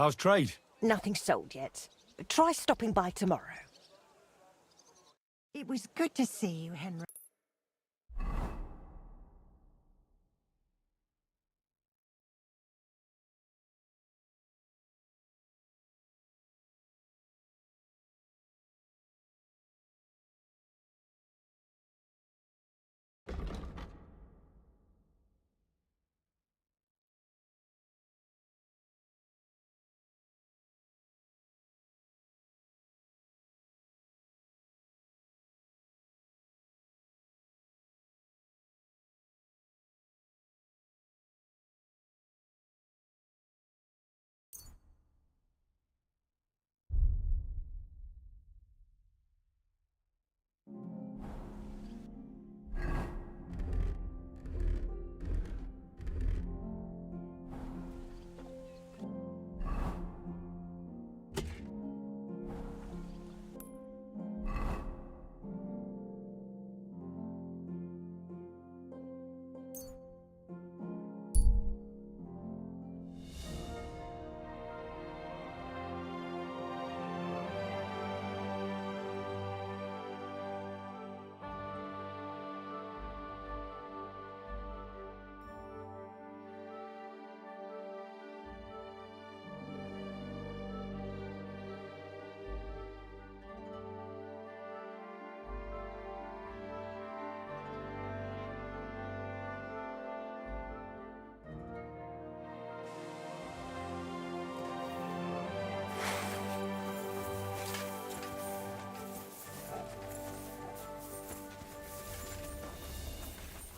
How's trade? Nothing sold yet. Try stopping by tomorrow. It was good to see you, Henry.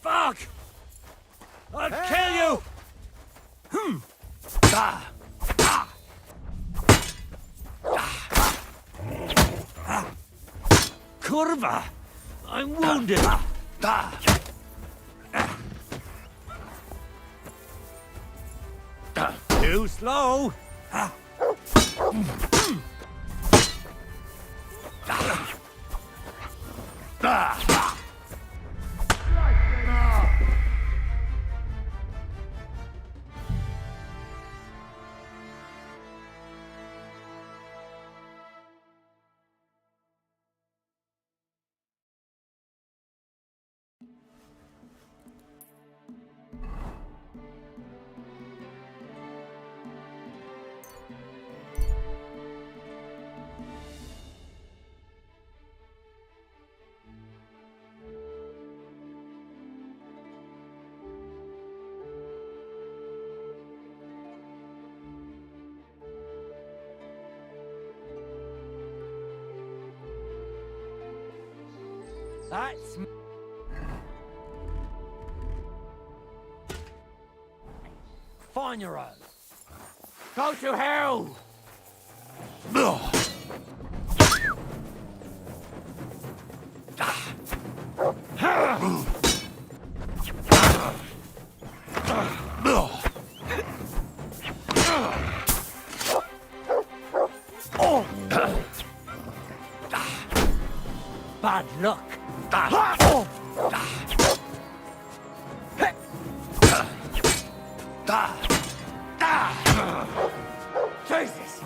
Fuck! I'll kill you! Ah! Ah! Ah! Curva! I'm wounded! Too slow! That's... Find your own. Go to hell! Bad luck. Jesus!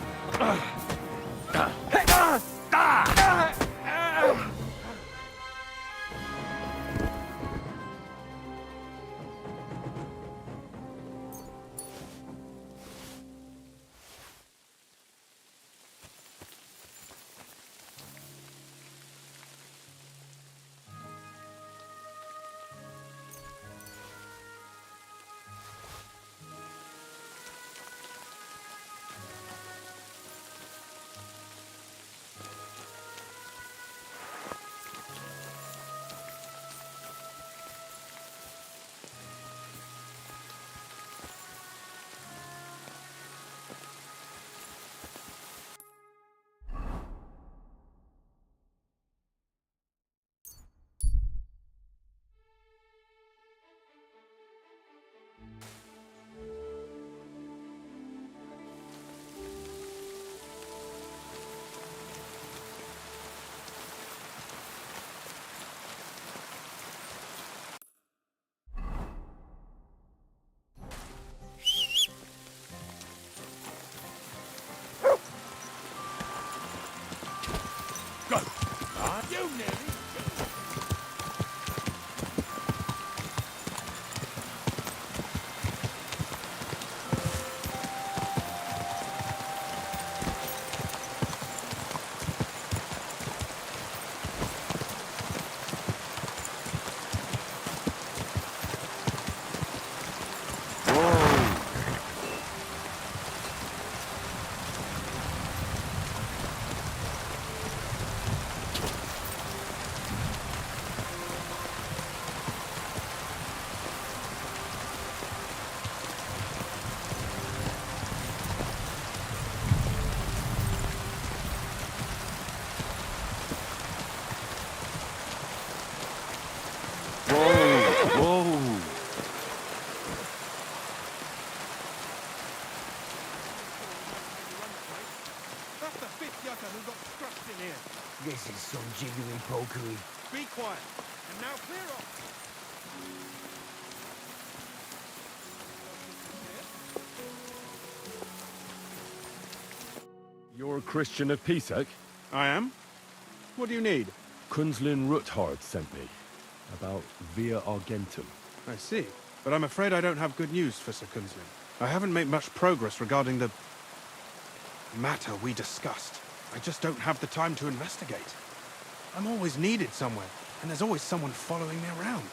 You nearly. That's the fifth yucca who got scratched in here. This is some jiggery pokery. Be quiet. And now clear off. You're a Christian of Pisek? I am. What do you need? Kunzlin Ruthard sent me. About Via Argentum. I see. But I'm afraid I don't have good news for Sir Kunzlin. I haven't made much progress regarding the matter we discussed. I just don't have the time to investigate. I'm always needed somewhere, and there's always someone following me around.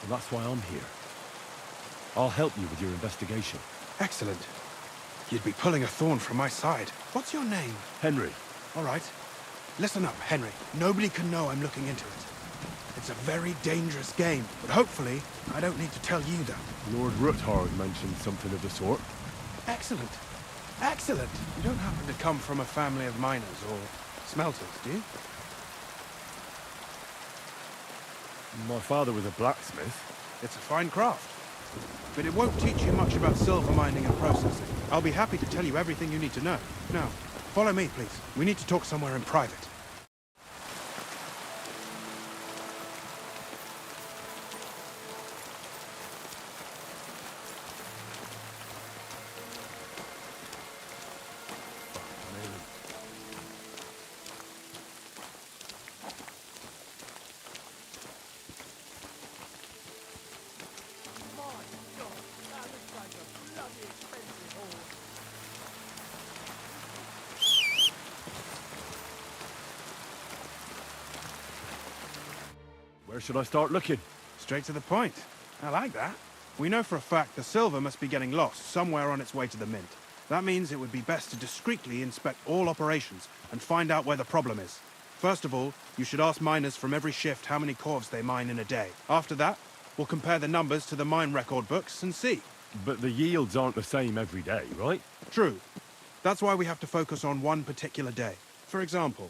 And that's why I'm here. I'll help you with your investigation. Excellent. You'd be pulling a thorn from my side. What's your name? Henry. All right. Listen up, Henry. Nobody can know I'm looking into it. It's a very dangerous game, but hopefully I don't need to tell you that. Lord Ruthard mentioned something of the sort. Excellent. Excellent. You don't happen to come from a family of miners or smelters, do you? My father was a blacksmith. It's a fine craft. But it won't teach you much about silver mining and processing. I'll be happy to tell you everything you need to know. Now, follow me, please. We need to talk somewhere in private. Where should I start looking? Straight to the point. I like that. We know for a fact the silver must be getting lost somewhere on its way to the mint. That means it would be best to discreetly inspect all operations and find out where the problem is. First of all, you should ask miners from every shift how many corves they mine in a day. After that, we'll compare the numbers to the mine record books and see. But the yields aren't the same every day, right? True. That's why we have to focus on one particular day. For example,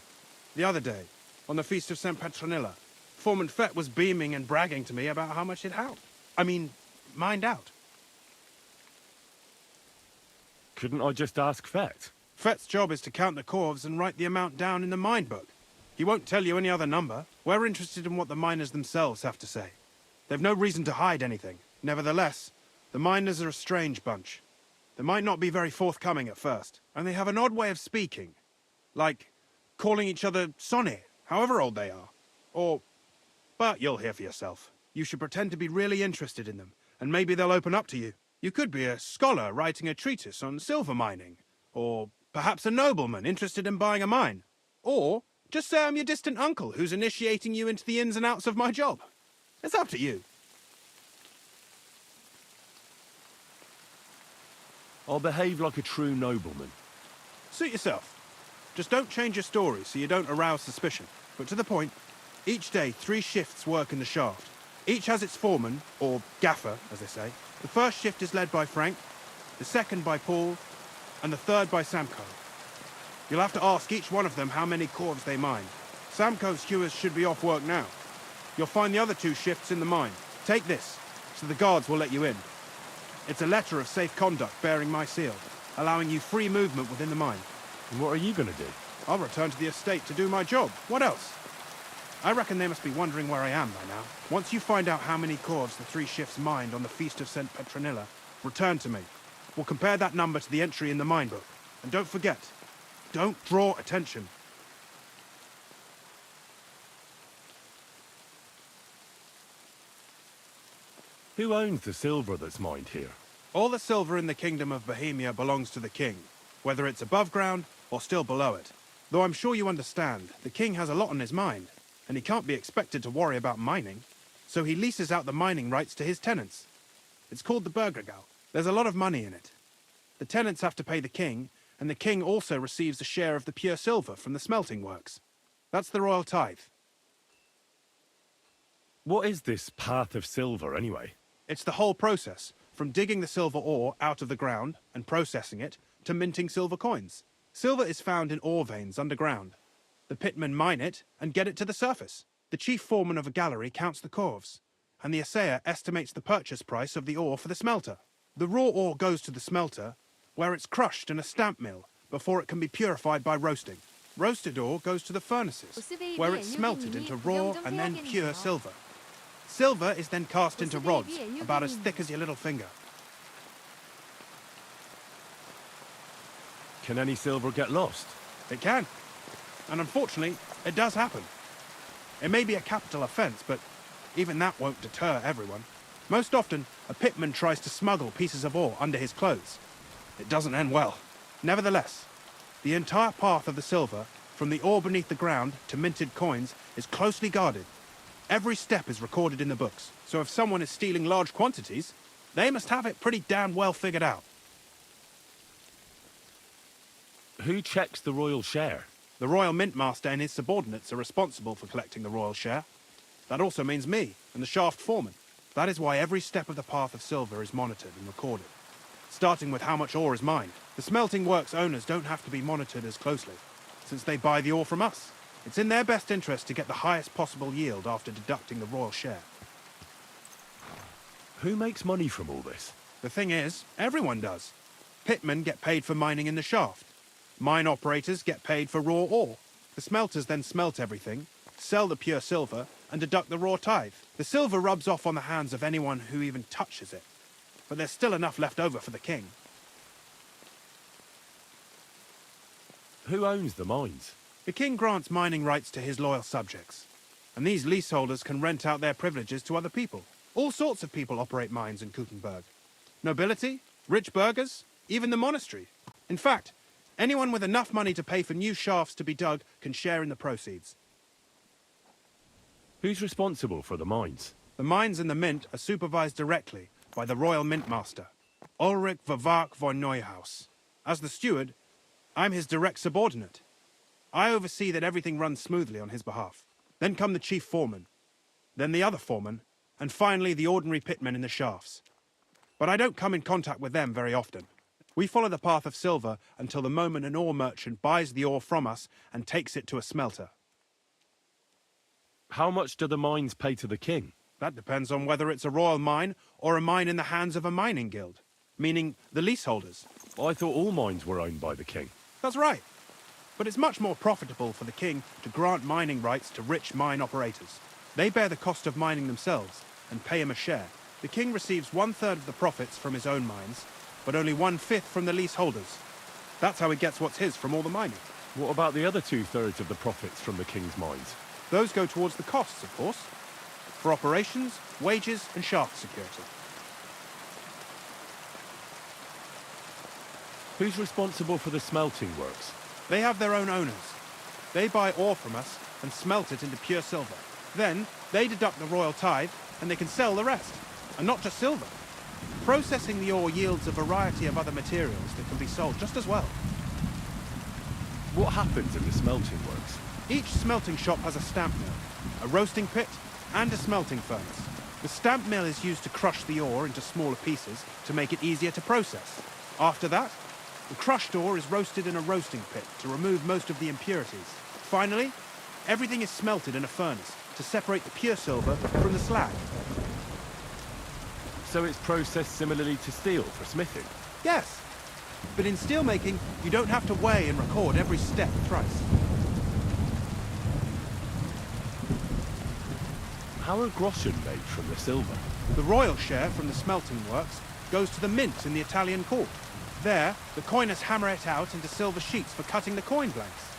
the other day, on the Feast of St. Petronilla, Foreman Fett was beaming and bragging to me about how much he'd mined out. Couldn't I just ask Fett? Fett's job is to count the corves and write the amount down in the mine book. He won't tell you any other number. We're interested in what the miners themselves have to say. They've no reason to hide anything. Nevertheless, the miners are a strange bunch. They might not be very forthcoming at first, and they have an odd way of speaking. Like calling each other Sonny, however old they are. But you'll hear for yourself. You should pretend to be really interested in them, and maybe they'll open up to you. You could be a scholar writing a treatise on silver mining, or perhaps a nobleman interested in buying a mine. Or just say I'm your distant uncle who's initiating you into the ins and outs of my job. It's up to you. I'll behave like a true nobleman. Suit yourself. Just don't change your story so you don't arouse suspicion. But to the point, each day 3 shifts work in the shaft. Each has its foreman, or gaffer, as they say. The first shift is led by Frank, the second by Paul, and the third by Samko. You'll have to ask each one of them how many corves they mine. Samko's hewers should be off work now. You'll find the other 2 shifts in the mine. Take this, so the guards will let you in. It's a letter of safe conduct bearing my seal, allowing you free movement within the mine. And what are you gonna do? I'll return to the estate to do my job. What else? I reckon they must be wondering where I am by now. Once you find out how many corves the 3 shifts mined on the Feast of St. Petronilla, return to me. We'll compare that number to the entry in the mine book. And don't forget, don't draw attention. Who owns the silver that's mined here? All the silver in the Kingdom of Bohemia belongs to the king, whether it's above ground or still below it. Though I'm sure you understand, the king has a lot on his mind, and he can't be expected to worry about mining. So he leases out the mining rights to his tenants. It's called the Burgergau. There's a lot of money in it. The tenants have to pay the king, and the king also receives a share of the pure silver from the smelting works. That's the royal tithe. What is this path of silver, anyway? It's the whole process, from digging the silver ore out of the ground and processing it, to minting silver coins. Silver is found in ore veins underground. The pitmen mine it and get it to the surface. The chief foreman of a gallery counts the corves, and the assayer estimates the purchase price of the ore for the smelter. The raw ore goes to the smelter, where it's crushed in a stamp mill before it can be purified by roasting. Roasted ore goes to the furnaces, where it's smelted into raw and then pure silver. Silver is then cast into rods, about as thick as your little finger. Can any silver get lost? It can. And unfortunately, it does happen. It may be a capital offence, but even that won't deter everyone. Most often, a pitman tries to smuggle pieces of ore under his clothes. It doesn't end well. Nevertheless, the entire path of the silver, from the ore beneath the ground to minted coins, is closely guarded. Every step is recorded in the books, so if someone is stealing large quantities, they must have it pretty damn well figured out. Who checks the royal share? The royal mint master and his subordinates are responsible for collecting the royal share. That also means me and the shaft foreman. That is why every step of the path of silver is monitored and recorded, starting with how much ore is mined. The smelting works owners don't have to be monitored as closely, since they buy the ore from us. It's in their best interest to get the highest possible yield after deducting the royal share. Who makes money from all this? The thing is, everyone does. Pitmen get paid for mining in the shaft. Mine operators get paid for raw ore. The smelters then smelt everything, sell the pure silver, and deduct the raw tithe. The silver rubs off on the hands of anyone who even touches it. But there's still enough left over for the king. Who owns the mines? The king grants mining rights to his loyal subjects. And these leaseholders can rent out their privileges to other people. All sorts of people operate mines in Kuttenberg. Nobility, rich burghers, even the monastery. In fact, anyone with enough money to pay for new shafts to be dug can share in the proceeds. Who's responsible for the mines? The mines and the mint are supervised directly by the royal mint master, Ulrich Vervark von Neuhaus. As the steward, I'm his direct subordinate. I oversee that everything runs smoothly on his behalf. Then come the chief foreman, then the other foreman, and finally the ordinary pitmen in the shafts. But I don't come in contact with them very often. We follow the path of silver until the moment an ore merchant buys the ore from us and takes it to a smelter. How much do the mines pay to the king? That depends on whether it's a royal mine or a mine in the hands of a mining guild, meaning the leaseholders. I thought all mines were owned by the king. That's right. But it's much more profitable for the king to grant mining rights to rich mine operators. They bear the cost of mining themselves and pay him a share. The king receives 1/3 of the profits from his own mines, but only 1/5 from the leaseholders. That's how he gets what's his from all the mining. What about the other 2/3 of the profits from the king's mines? Those go towards the costs, of course, for operations, wages, and shaft security. Who's responsible for the smelting works? They have their own owners. They buy ore from us and smelt it into pure silver. Then, they deduct the royal tithe, and they can sell the rest. And not just silver. Processing the ore yields a variety of other materials that can be sold just as well. What happens in the smelting works? Each smelting shop has a stamp mill, a roasting pit, and a smelting furnace. The stamp mill is used to crush the ore into smaller pieces to make it easier to process. After that, the crushed ore is roasted in a roasting pit to remove most of the impurities. Finally, everything is smelted in a furnace to separate the pure silver from the slag. So it's processed similarly to steel for smithing? Yes, but in steelmaking, you don't have to weigh and record every step thrice. How are groschen made from the silver? The royal share from the smelting works goes to the mint in the Italian court. There, the coiners hammer it out into silver sheets for cutting the coin blanks.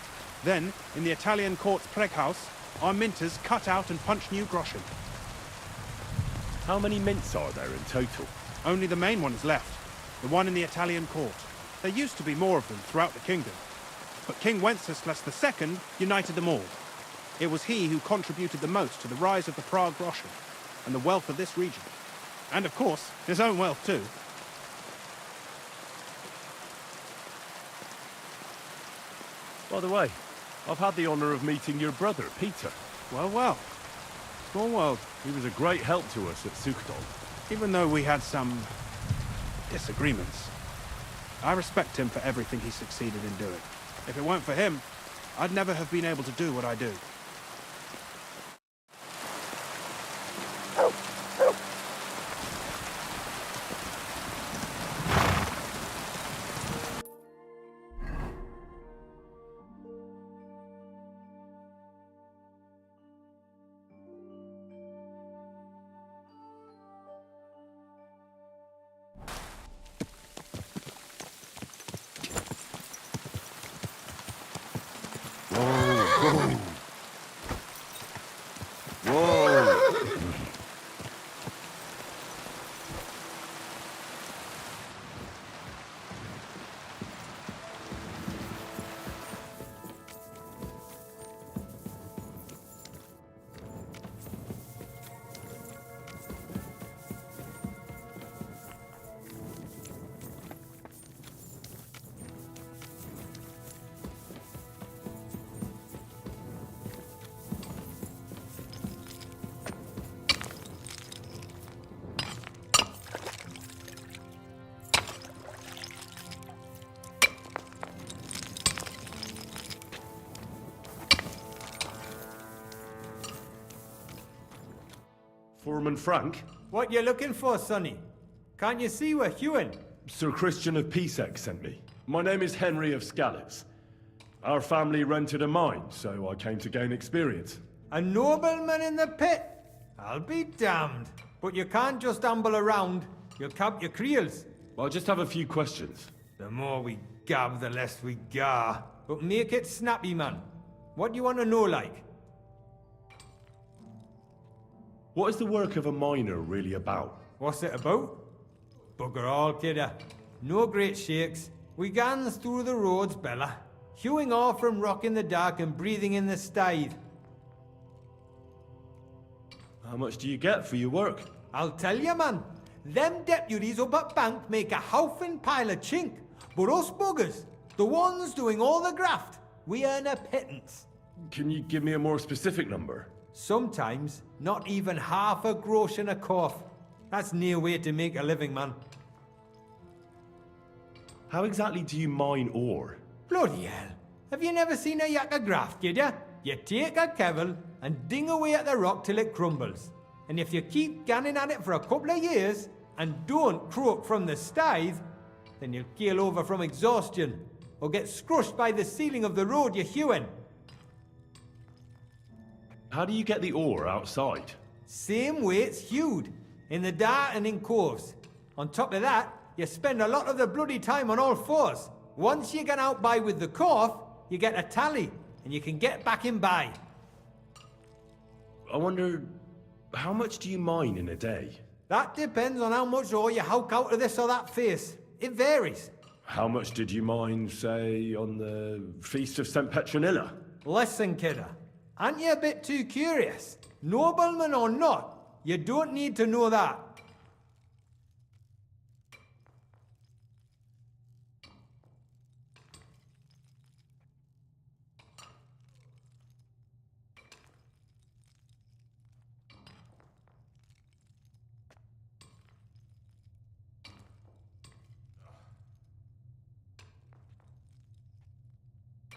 Then, in the Italian court's preghouse, our minters cut out and punch new groschen. How many mints are there in total? Only the main one is left, the one in the Italian court. There used to be more of them throughout the kingdom, but King Wenceslas II united them all. It was he who contributed the most to the rise of the Prague groschen and the wealth of this region. And of course, his own wealth too. By the way, I've had the honor of meeting your brother, Peter. Well, well. Small world. He was a great help to us at Sukhdol. Even though we had some disagreements, I respect him for everything he succeeded in doing. If it weren't for him, I'd never have been able to do what I do. Foreman Frank? What you looking for, Sonny? Can't you see we're hewing? Sir Christian of Pisek sent me. My name is Henry of Skalitz. Our family rented a mine, so I came to gain experience. A nobleman in the pit? I'll be damned. But you can't just amble around. You'll cap your creels. I just have a few questions. The more we gab, the less we gar. But make it snappy, man. What do you want to know, like? What is the work of a miner really about? What's it about? Bugger all, kidder. No great shakes. We gans through the roads, Bella. Hewing off from rock in the dark and breathing in the stide. How much do you get for your work? I'll tell you, man. Them deputies up at bank make a howfin pile of chink. But us buggers, the ones doing all the graft, we earn a pittance. Can you give me a more specific number? Sometimes, not even half a groschen a cough. That's near way to make a living, man. How exactly do you mine ore? Bloody hell. Have you never seen a yak of graft, kid ya? You take a kevel and ding away at the rock till it crumbles. And if you keep ganning at it for a couple of years and don't croak from the stithe, then you'll keel over from exhaustion or get scrushed by the ceiling of the road you're hewing. How do you get the ore outside? Same way it's hewed, in the dark and in coves. On top of that, you spend a lot of the bloody time on all fours. Once you get out by with the cough, you get a tally, and you can get back in by. I wonder, how much do you mine in a day? That depends on how much ore you howk out of this or that face. It varies. How much did you mine, say, on the Feast of St. Petronilla? Listen, kidder. Aren't you a bit too curious? Nobleman or not, you don't need to know that.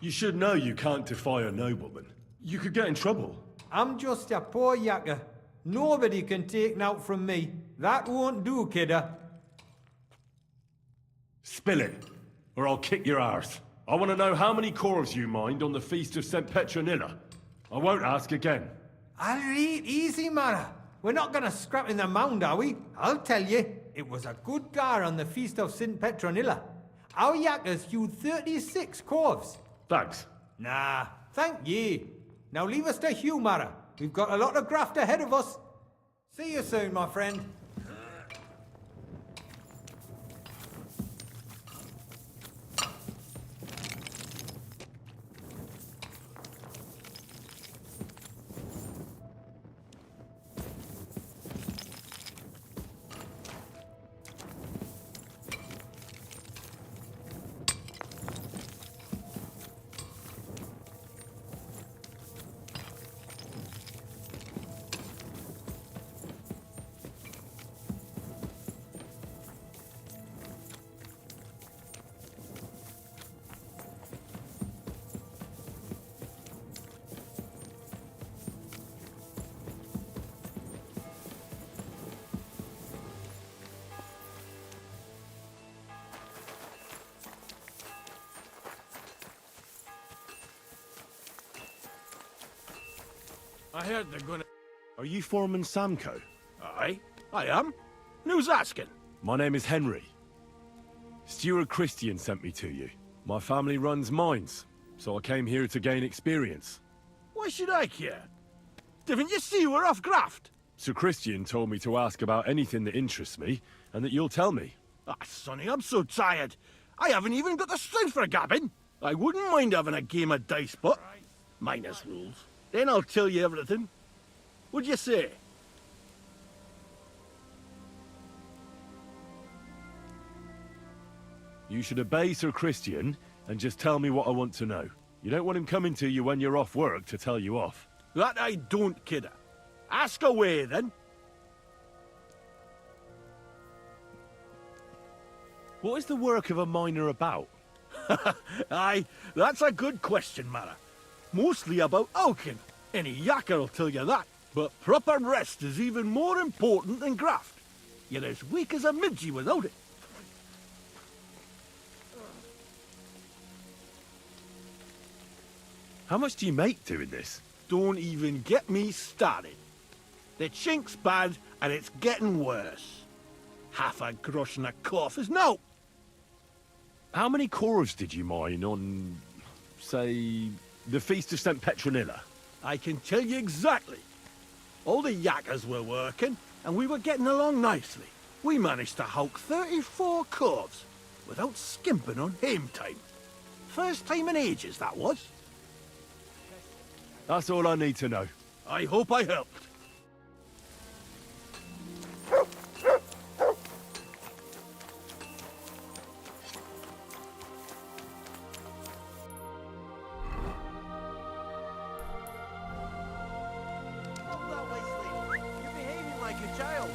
You should know you can't defy a nobleman. You could get in trouble. I'm just a poor yakker. Nobody can take naught from me. That won't do, kidder. Spill it, or I'll kick your arse. I want to know how many corves you mined on the Feast of St. Petronilla. I won't ask again. I'll read easy, man. We're not gonna scrap in the mound, are we? I'll tell you. it was a good gar on the feast of St. Petronilla. Our yakkers hewed 36 corves. Thanks. Nah, thank ye. Now leave us to hew, Mara. We've got a lot of graft ahead of us. See you soon, my friend. I heard they're gonna... Are you Foreman Samco? Aye, I am. Who's asking? My name is Henry. Steward Christian sent me to you. My family runs mines, so I came here to gain experience. Why should I care? Didn't you see we're off graft? Sir Christian told me to ask about anything that interests me, and that you'll tell me. Ah, Sonny, I'm so tired. I haven't even got the strength for gabbing. I wouldn't mind having a game of dice, but... minus rules. Then I'll tell you everything. What'd you say? You should obey Sir Christian, and just tell me what I want to know. You don't want him coming to you when you're off work to tell you off. That I don't, kidder. Ask away, then. What is the work of a miner about? Aye, that's a good question, Mara. Mostly about oaking. Any yakker will tell you that. But proper rest is even more important than graft. You're as weak as a midgie without it. How much do you make doing this? Don't even get me started. The chink's bad, and it's getting worse. Half a grosh and a cough is no. How many corves did you mine on, say, the Feast of St. Petronilla? I can tell you exactly. All the yakkers were working, and we were getting along nicely. We managed to hulk 34 corves, without skimping on hame time. First time in ages, that was. That's all I need to know. I hope I helped. You're behaving like a child.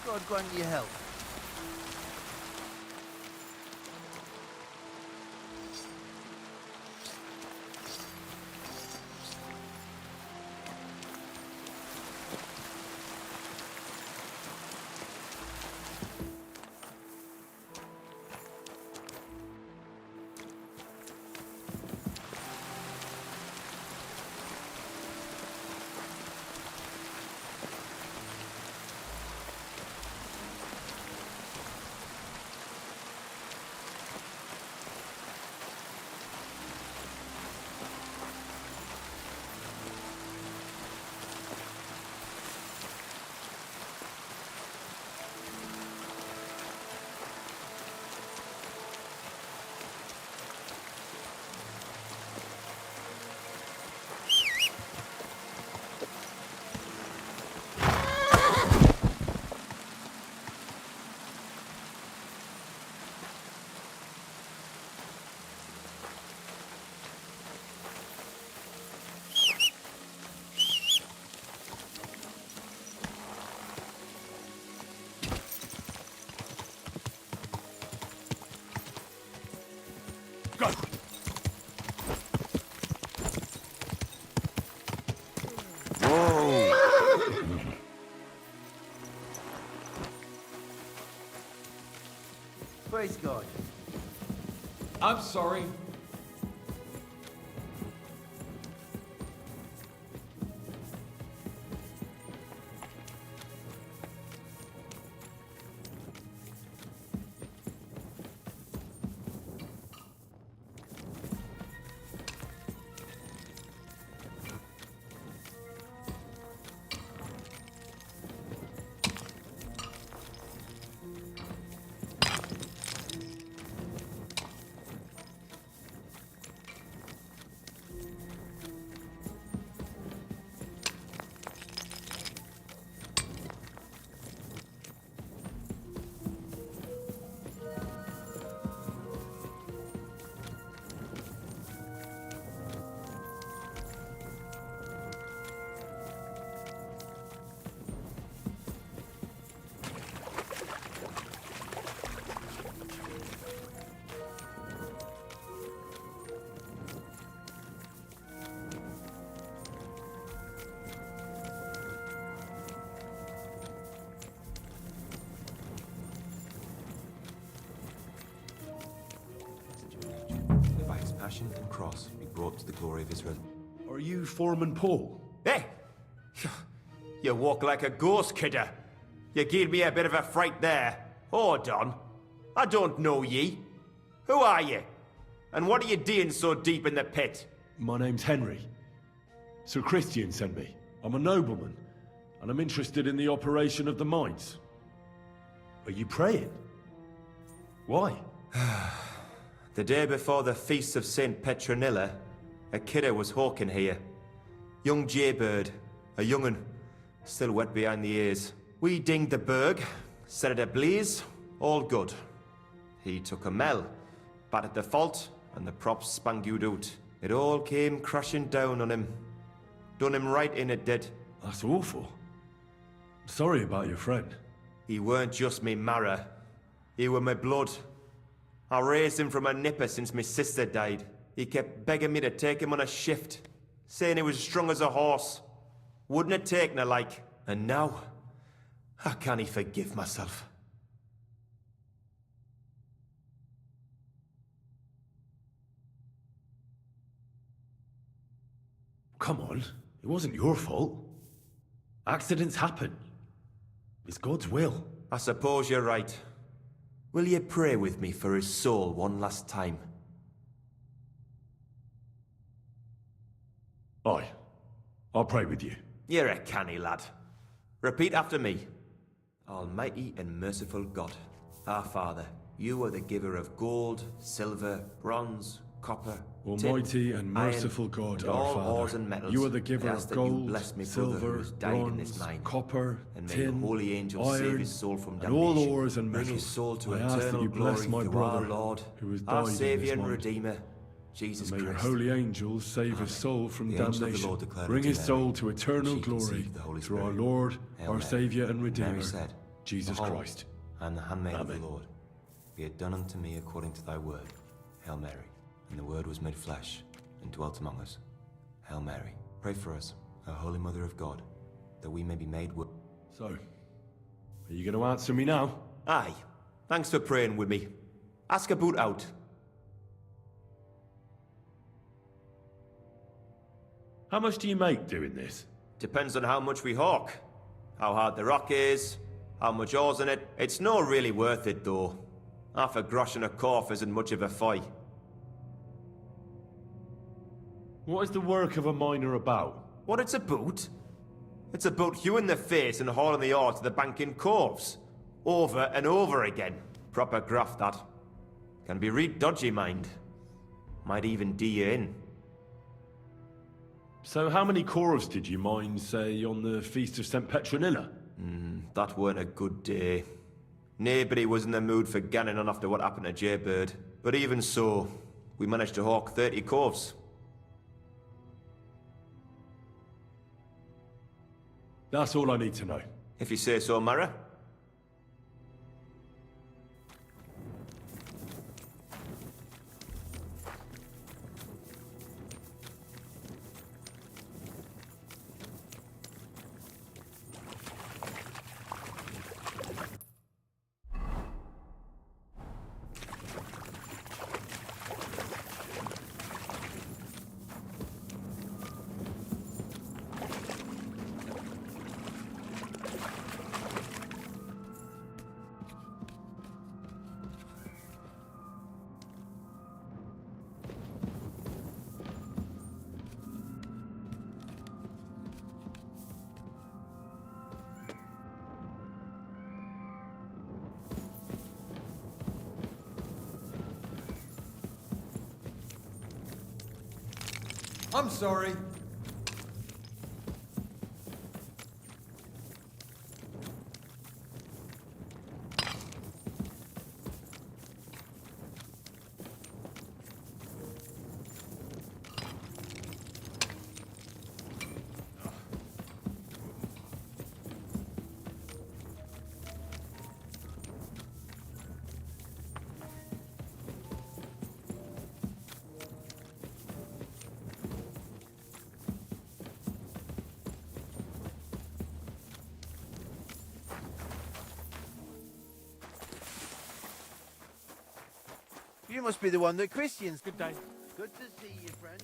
God grant you help. Praise God. I'm sorry. By his passion and cross, be brought to the glory of Israel. Are you Foreman Paul? Hey! You walk like a ghost, kidder. You gave me a bit of a fright there. Hold on. I don't know ye. Who are you? And what are you doing so deep in the pit? My name's Henry. Sir Christian sent me. I'm a nobleman, and I'm interested in the operation of the mines. Are you praying? Why? The day before the feast of St. Petronilla, a kidder was hawking here. Young jaybird, a young'un, still wet behind the ears. We dinged the berg, set it ablaze, all good. He took a mell, battered the fault, and the props spangued out. It all came crashing down on him. Done him right in, it did. That's awful. Sorry about your friend. He weren't just me marrow. He were my blood. I raised him from a nipper since my sister died. He kept begging me to take him on a shift, saying he was strong as a horse. Wouldn't have taken her like. And now, I can't forgive myself. Come on, it wasn't your fault. Accidents happen. It's God's will. I suppose you're right. Will you pray with me for his soul one last time? Aye. I'll pray with you. You're a canny lad. Repeat after me. Almighty and merciful God, our Father, you are the giver of gold, silver, bronze, copper, Almighty tin, and merciful iron, God, and our all Father, ores and metals. you are the giver I of ask that you gold, bless me brother who silver, has died in this bronze, mine. copper, And may tin, the holy angels save iron, his soul from and damnation. all ores and Bring metals. his soul to I ask that eternal you bless glory my through brother, our Lord, who has our died in Saviour this and mine. Redeemer, Jesus May your Christ. holy angels save his soul from The angel of the damnation. Lord declared Bring unto his Mary soul to that eternal she glory conceived the Holy through our Spirit. Lord, Hail our Mary. Saviour and Redeemer. Mary said, Jesus Behold, Christ. I am the handmaid of Amen. the Lord. Be it done unto me according to thy word. Hail Mary. And the word was made flesh and dwelt among us. Hail Mary. Pray for us, O Holy Mother of God, that we may be made So, are you going to answer me now? Aye. Thanks for praying with me. Ask a boot out. How much do you make doing this? Depends on how much we hawk. How hard the rock is, how much ore's in it. It's not really worth it, though. Half a grosh and a corf isn't much of a fight. What is the work of a miner about? What it's about? It's about hewing the face and hauling the ore to the banking coves. Over and over again. Proper graft, that. Can be real dodgy, mind. Might even D you in. So how many corves did you mine, say, on the Feast of St. Petronilla? That weren't a good day. Nobody was in the mood for ganning on after what happened to Jaybird. But even so, we managed to hawk 30 corves. That's all I need to know. If you say so, Mara. I'm sorry. You must be the one that Christians. Good day. Good to see you, friend.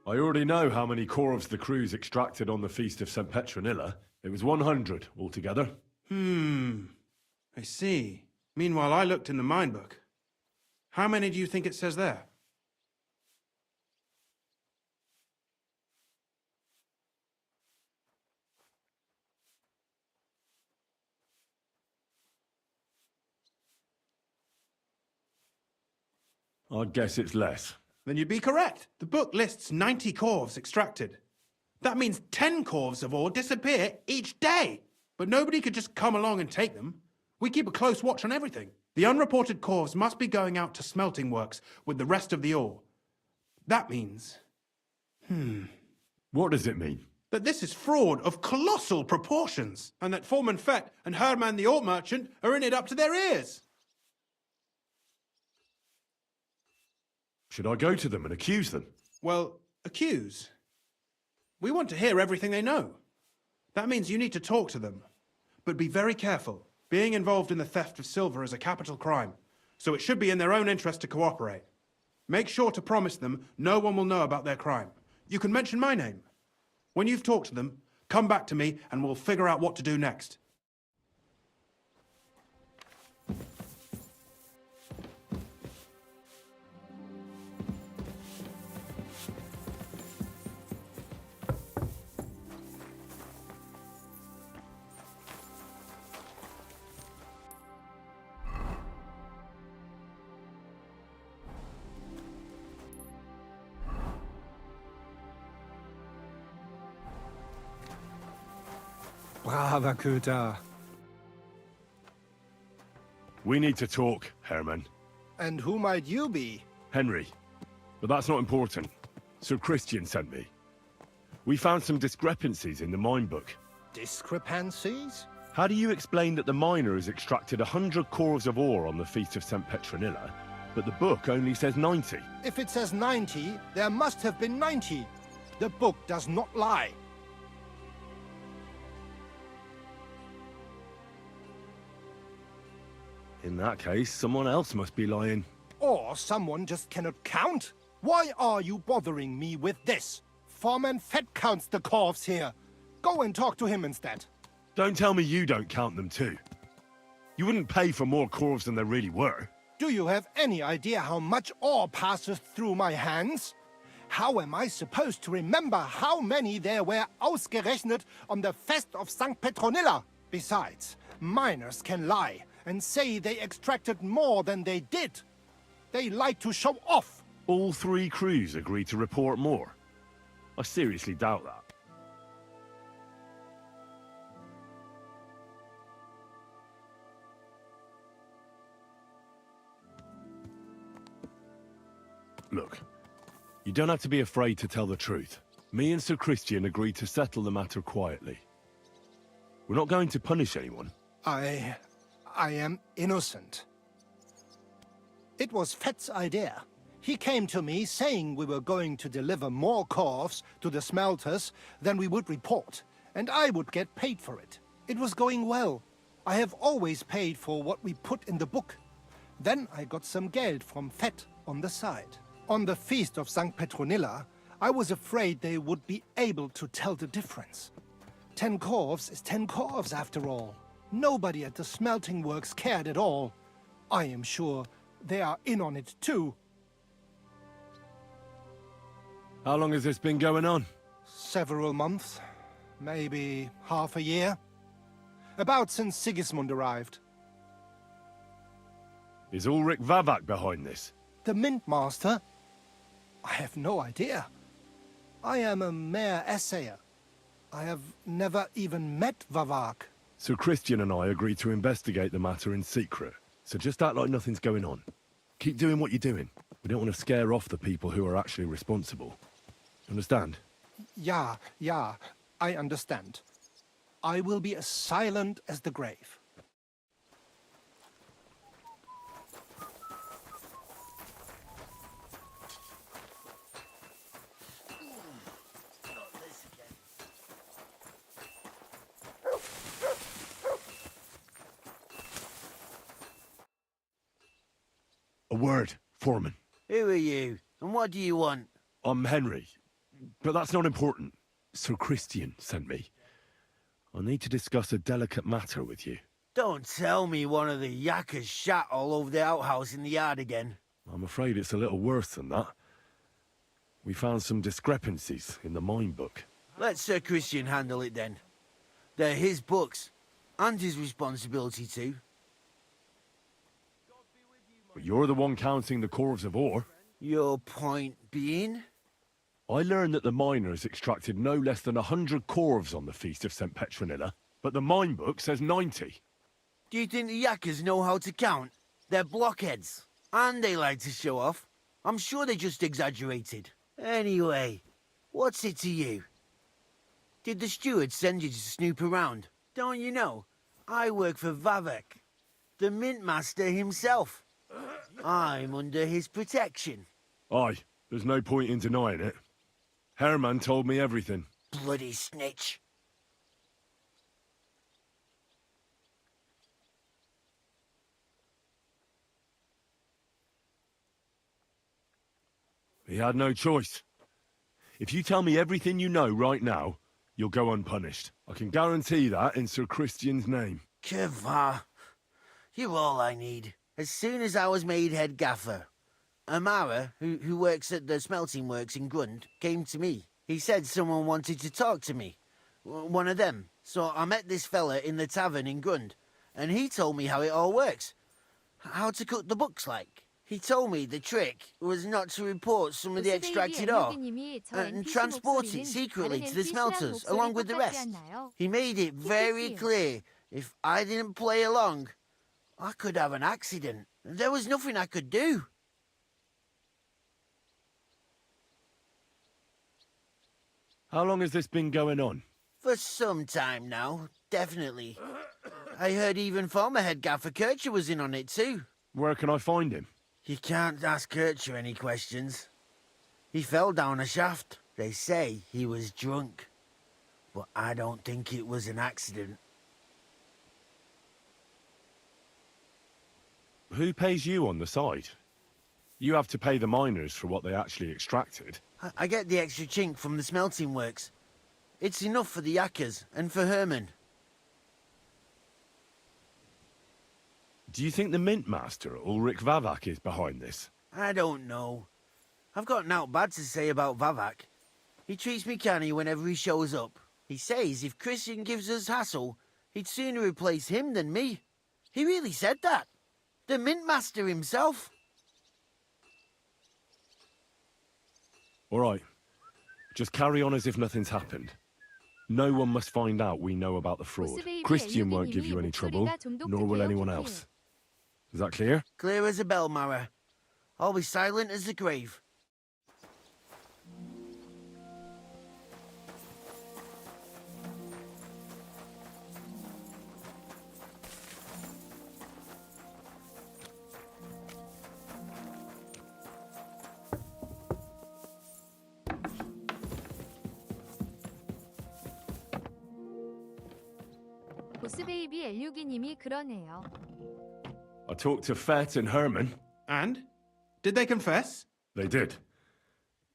I already know how many corves the crews extracted on the Feast of St. Petronilla. It was 100 altogether. I see. Meanwhile, I looked in the mine book. How many do you think it says there? I'd guess it's less. Then you'd be correct. The book lists 90 corves extracted. That means 10 corves of ore disappear each day. But nobody could just come along and take them. We keep a close watch on everything. The unreported corves must be going out to smelting works with the rest of the ore. That means... What does it mean? that this is fraud of colossal proportions, and that Foreman Fett and Herman the ore merchant are in it up to their ears. Should I go to them and accuse them? Well, accuse. We want to hear everything they know. That means you need to talk to them. But be very careful. Being involved in the theft of silver is a capital crime, so it should be in their own interest to cooperate. Make sure to promise them no one will know about their crime. You can mention my name. When you've talked to them, come back to me and we'll figure out what to do next. Brava Kuta. We need to talk, Herman. And who might you be? Henry. But that's not important. Sir Christian sent me. We found some discrepancies in the mine book. Discrepancies? How do you explain that the miner has extracted 100 cores of ore on the Feast of St. Petronilla, but the book only says 90? If it says 90, there must have been 90. The book does not lie. In that case, someone else must be lying. Or someone just cannot count. Why are you bothering me with this? Foreman Fett counts the corves here. Go and talk to him instead. Don't tell me you don't count them too. You wouldn't pay for more corves than there really were. Do you have any idea how much ore passes through my hands? How am I supposed to remember how many there were ausgerechnet on the Fest of St. Petronilla? Besides, miners can lie and say they extracted more than they did. They like to show off. All 3 crews agreed to report more. I seriously doubt that. Look, you don't have to be afraid to tell the truth. Me and Sir Christian agreed to settle the matter quietly. We're not going to punish anyone. I am innocent. It was Fett's idea. He came to me saying we were going to deliver more corves to the smelters than we would report, and I would get paid for it. It was going well. I have always paid for what we put in the book. Then I got some geld from Fett on the side. On the Feast of St. Petronilla, I was afraid they would be able to tell the difference. 10 corves is 10 corves after all. Nobody at the smelting works cared at all. I am sure they are in on it too. How long has this been going on? Several months. Maybe half a year. About since Sigismund arrived. Is Ulrich Vavak behind this? The Mint Master? I have no idea. I am a mere assayer. I have never even met Vavak. Sir Christian and I agreed to investigate the matter in secret, so just act like nothing's going on. Keep doing what you're doing. We don't want to scare off the people who are actually responsible. Understand? Yeah, I understand. I will be as silent as the grave. A word, Foreman. Who are you? And what do you want? I'm Henry, but that's not important. Sir Christian sent me. I need to discuss a delicate matter with you. Don't tell me one of the yakkers shat all over the outhouse in the yard again. I'm afraid it's a little worse than that. We found some discrepancies in the mine book. Let Sir Christian handle it then. They're his books, and his responsibility too. But you're the one counting the corves of ore. Your point being? I learned that the miners extracted no less than 100 corves on the Feast of St. Petronilla, but the mine book says 90. Do you think the yakkers know how to count? They're blockheads. And they like to show off. I'm sure they just exaggerated. Anyway, what's it to you? Did the steward send you to snoop around? Don't you know? I work for Vavek, the mint master himself. I'm under his protection. Aye, there's no point in denying it. Herman told me everything. Bloody snitch. He had no choice. If you tell me everything you know right now, you'll go unpunished. I can guarantee that in Sir Christian's name. Keva, you're all I need. As soon as I was made head gaffer, Amara, who works at the smelting works in Grund, came to me. He said someone wanted to talk to me. One of them. So I met this fella in the tavern in Grund, and he told me how it all works. How to cut the books like. He told me the trick was not to report some of the extracted ore and transport it secretly to the smelters along with the rest. He made it very clear if I didn't play along, I could have an accident. There was nothing I could do. How long has this been going on? For some time now, definitely. I heard even former head gaffer Kircher was in on it too. Where can I find him? You can't ask Kircher any questions. He fell down a shaft. They say he was drunk. But I don't think it was an accident. Who pays you on the side? You have to pay the miners for what they actually extracted. I get the extra chink from the smelting works. It's enough for the yakkers and for Herman. Do you think the Mint Master, Ulrich Vavak, is behind this? I don't know. I've got naught bad to say about Vavak. He treats me canny whenever he shows up. He says if Christian gives us hassle, he'd sooner replace him than me. He really said that. The Mint Master himself. All right. Just carry on as if nothing's happened. No one must find out we know about the fraud. Christian won't give you any trouble, nor will anyone else. Is that clear? Clear as a bell, Mara. I'll be silent as the grave. 보스베이비 엘류기님이 그러네요. I talked to Fett and Herman. And? Did they confess? They did.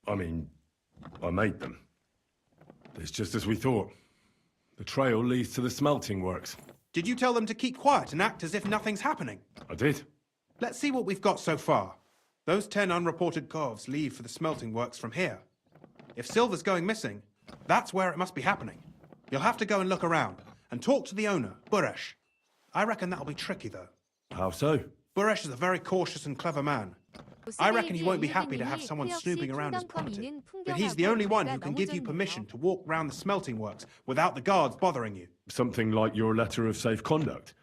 I mean, I made them. It's just as we thought. The trail leads to the smelting works. Did you tell them to keep quiet and act as if nothing's happening? I did. Let's see what we've got so far. Those 10 unreported corves leave for the smelting works from here. If silver's going missing, that's where it must be happening. You'll have to go and look around and talk to the owner, Buresh. I reckon that'll be tricky, though. How so? Buresh is a very cautious and clever man. I reckon he won't be happy to have someone snooping around his property. But he's the only one who can give you permission to walk round the smelting works without the guards bothering you. Something like your letter of safe conduct.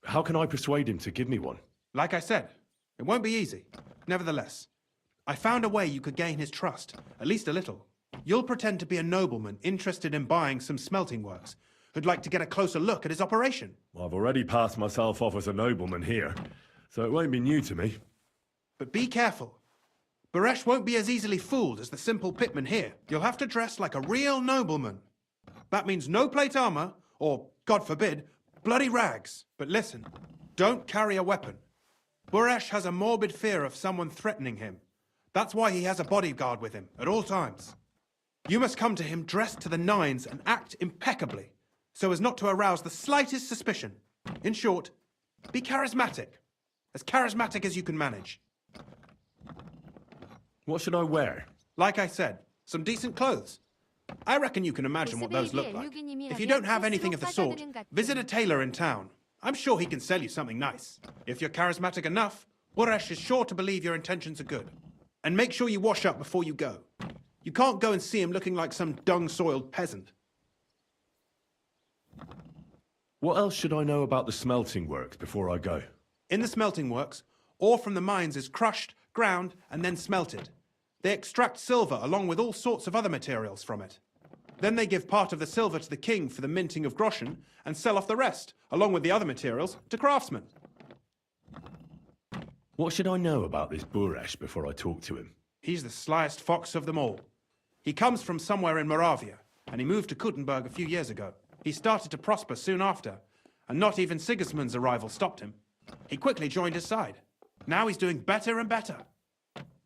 How can I persuade him to give me one? Like I said, it won't be easy. Nevertheless, I found a way you could gain his trust, at least a little. You'll pretend to be a nobleman interested in buying some smelting works, who'd like to get a closer look at his operation. I've already passed myself off as a nobleman here, so it won't be new to me. But be careful. Buresh won't be as easily fooled as the simple pitman here. You'll have to dress like a real nobleman. That means no plate armor, or, God forbid, bloody rags. But listen, don't carry a weapon. Buresh has a morbid fear of someone threatening him. That's why he has a bodyguard with him at all times. You must come to him dressed to the nines and act impeccably, so as not to arouse the slightest suspicion. In short, be charismatic. As you can manage. What should I wear? Like I said, some decent clothes. I reckon you can imagine what those look like. If you don't have anything of the sort, visit a tailor in town. I'm sure he can sell you something nice. If you're charismatic enough, Buresh is sure to believe your intentions are good. And make sure you wash up before you go. You can't go and see him looking like some dung-soiled peasant. What else should I know about the smelting works before I go? In the smelting works, ore from the mines is crushed, ground, and then smelted. They extract silver along with all sorts of other materials from it. Then they give part of the silver to the king for the minting of groschen and sell off the rest, along with the other materials, to craftsmen. What should I know about this Buresh before I talk to him? He's the slyest fox of them all. He comes from somewhere in Moravia, and he moved to Kuttenberg a few years ago. He started to prosper soon after, and not even Sigismund's arrival stopped him. He quickly joined his side. Now he's doing better and better.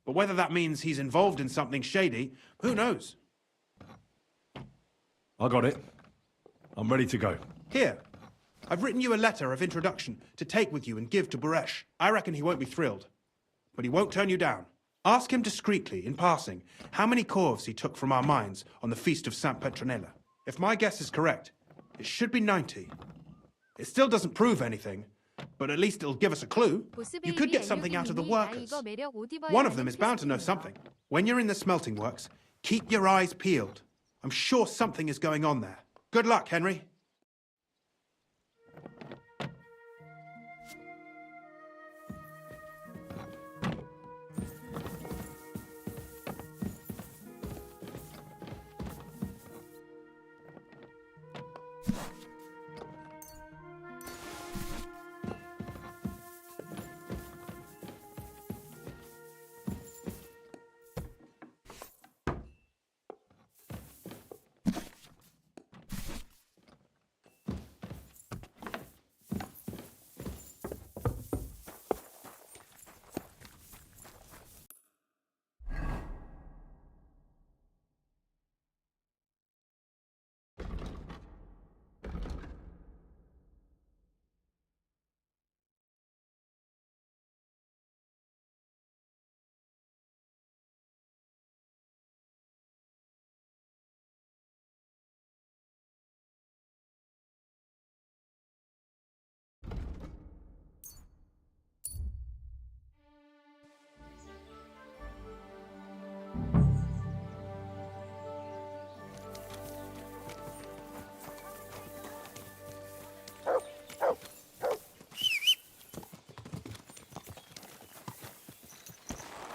But whether that means he's involved in something shady, who knows? I got it. I'm ready to go. Here, I've written you a letter of introduction to take with you and give to Buresh. I reckon he won't be thrilled, but he won't turn you down. Ask him discreetly, in passing, how many corves he took from our mines on the feast of St. Petronilla. If my guess is correct, it should be 90. It still doesn't prove anything, But at least it'll give us a clue. You could get something out of the workers. One of them is bound to know something. When you're in the smelting works, keep your eyes peeled. I'm sure something is going on there. Good luck, Henry.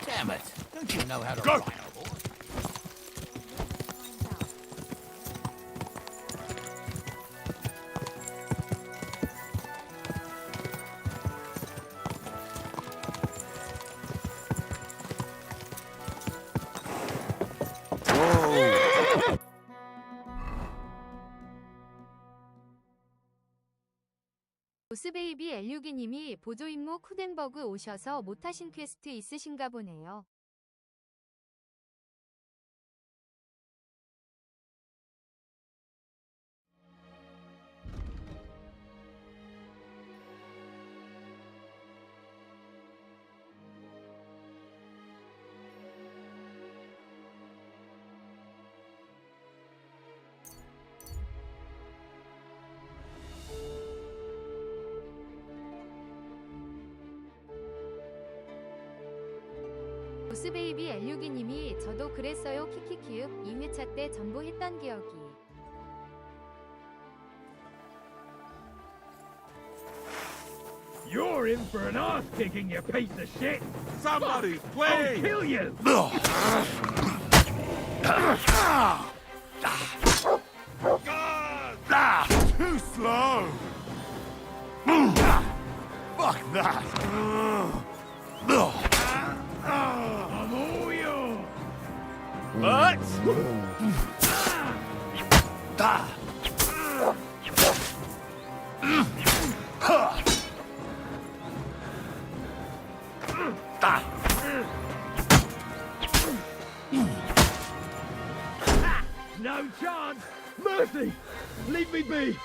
Damn it! Don't you know how to ride a horse? 보스베이비 엘류기님이 보조 임무 쿠덴버그 오셔서 못하신 퀘스트 있으신가 보네요. 보스베이비 엘류기님이 저도 그랬어요 키키키윽 2회차 때 전부 했던 기억이. You're in for an ass kicking, you piece of shit! Somebody's I'll playing! kill you! Too slow! Fuck that! I'm all yours! But... No chance! Mercy! Leave me be!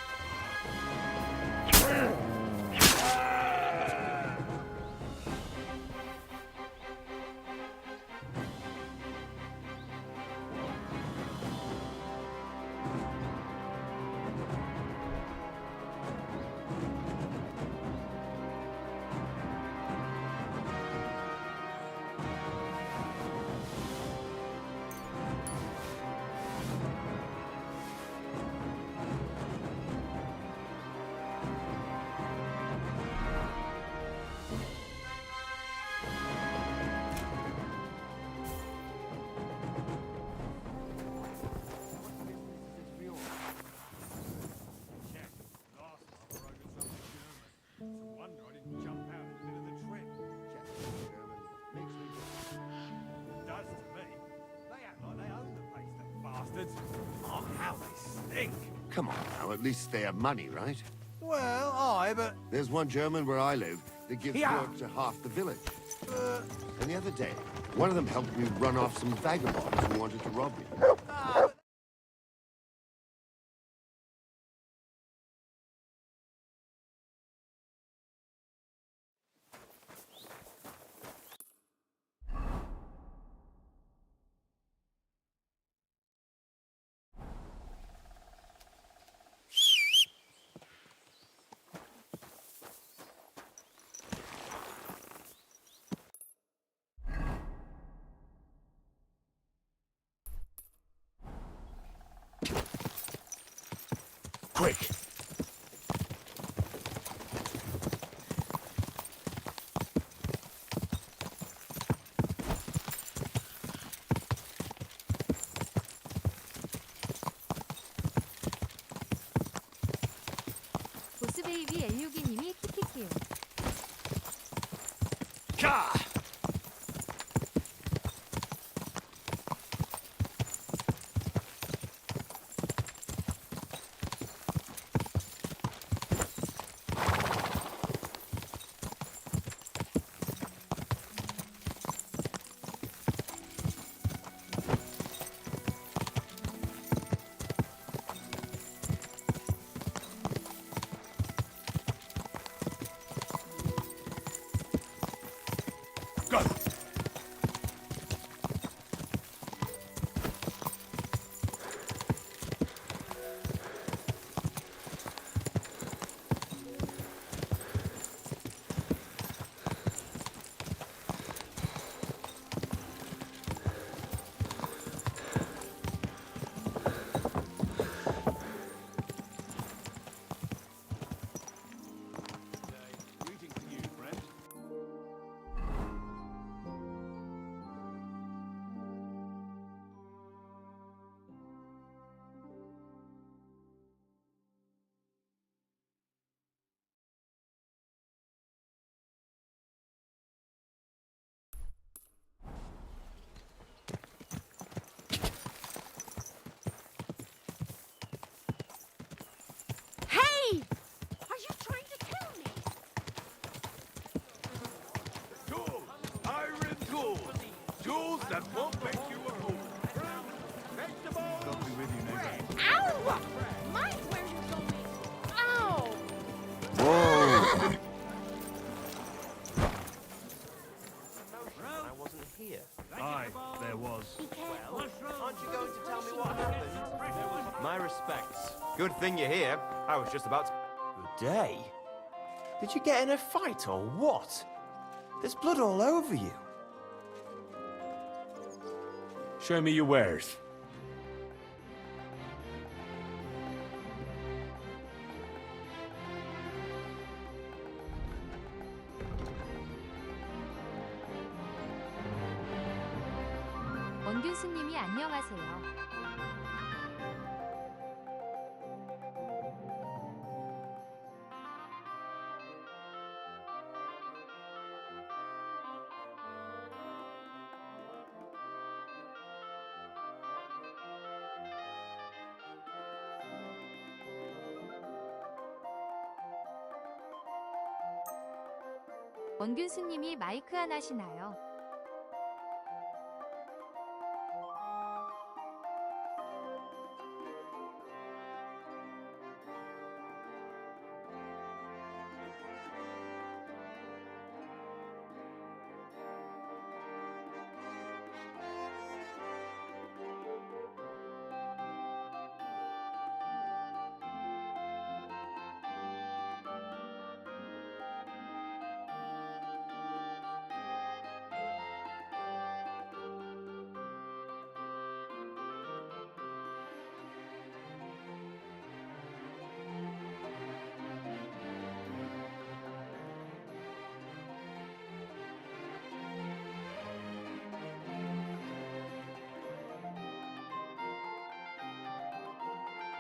Oh, how they stink! Come on now, at least they have money, right? Well, aye, but... There's one German where I live that gives Yeah. work to half the village. And the other day, one of them helped me run off some vagabonds who wanted to rob me. quick. 보스베이비 엘류기님이 키키키요. 가! Go! Greeting to you, friend. Hey! Are you trying to kill me? Tools! Iron tools! Tools that won't make you a fool! Vegetables! I'll be with you, neighbor. Ow! Mind where you're going. Ow! Whoa! I wasn't here. Aye, there was. Aren't you going to tell me what happened? My respects. Good thing you're here. I was just about to... Good day. Did you get in a fight or what? There's blood all over you. Show me your wares. 원균수님이 안녕하세요. 원균수님이 마이크 안 하시나요?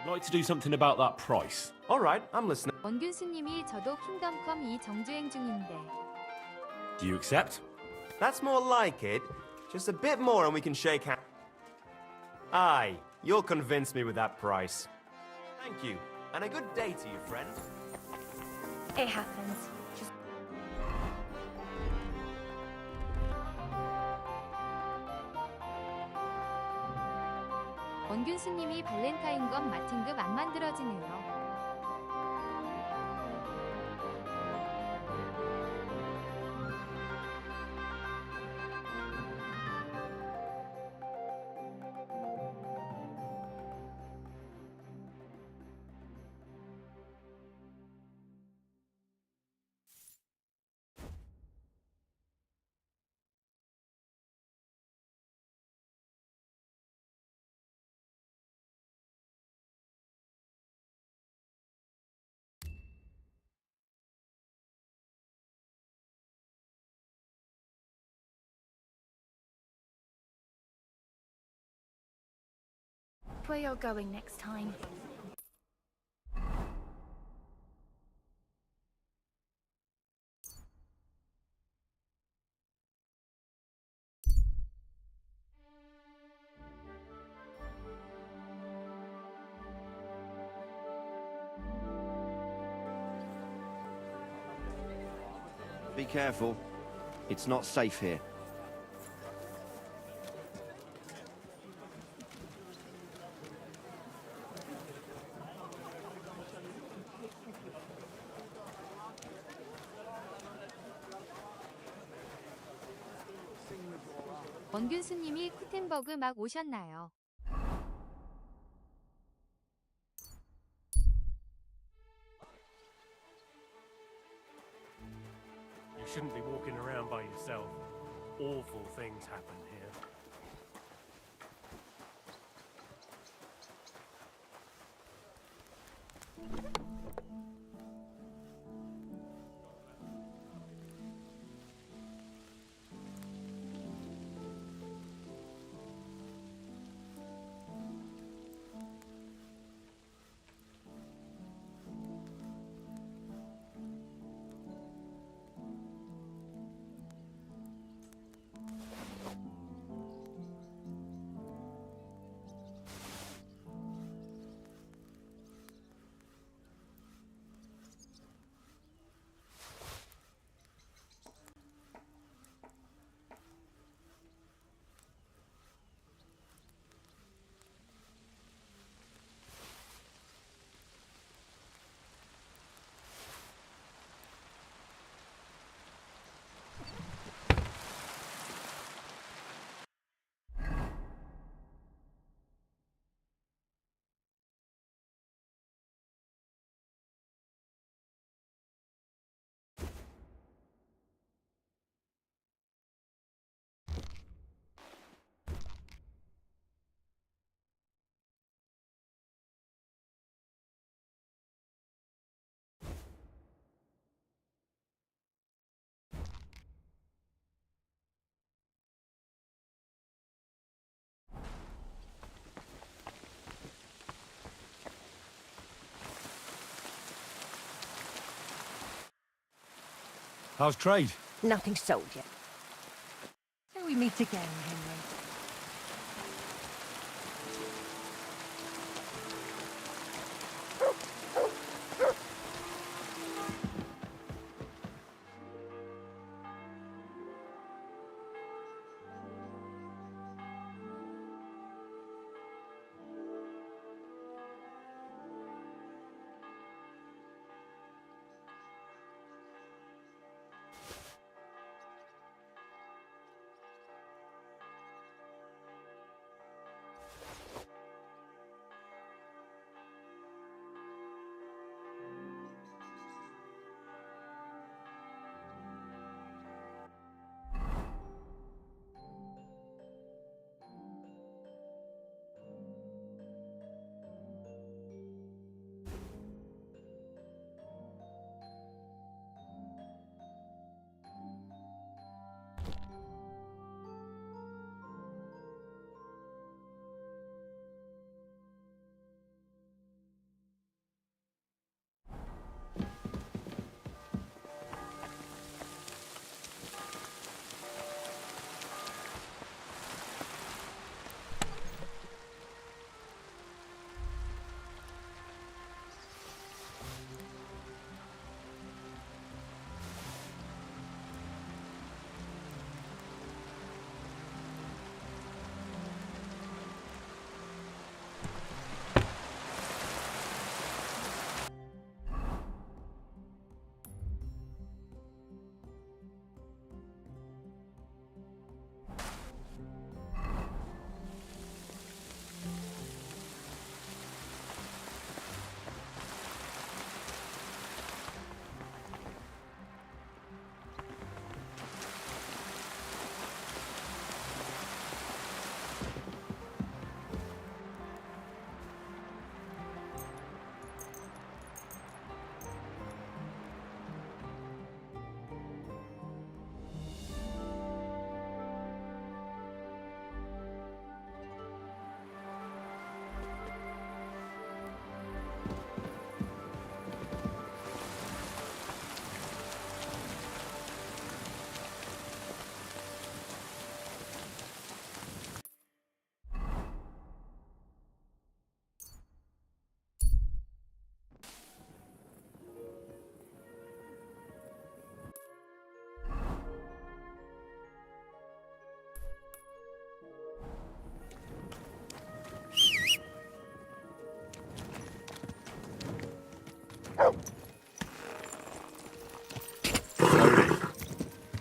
I'd like to do something about that price. All right, I'm listening. 원균수님이 저도 킹덤컴 2 정주행 중인데. Do you accept? That's more like it. Just a bit more and we can shake hands. Aye, you'll convince me with that price. Thank you, and a good day to you, friend. It happens. Just... 원균수님이 발렌타인검 마틴급 안 만들어지네요. Check where you're going next time. Be careful. It's not safe here. 원균수님이 쿠텐버그 막 오셨나요? You shouldn't be walking around by yourself. Awful things happen here. How's trade? Nothing sold yet. Till we meet again, Henry.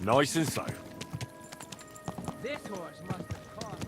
Nice and safe. This horse must have cost.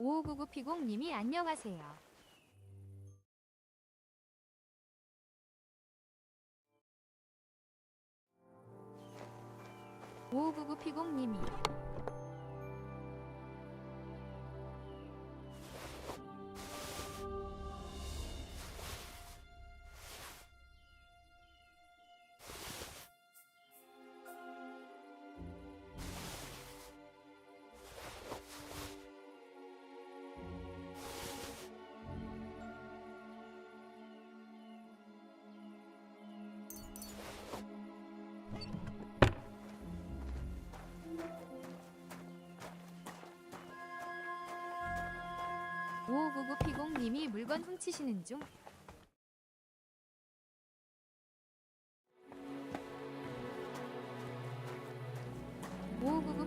오오구구 피공님이 안녕하세요. 5599 피공님이 피공님이 물건 훔치시는 중.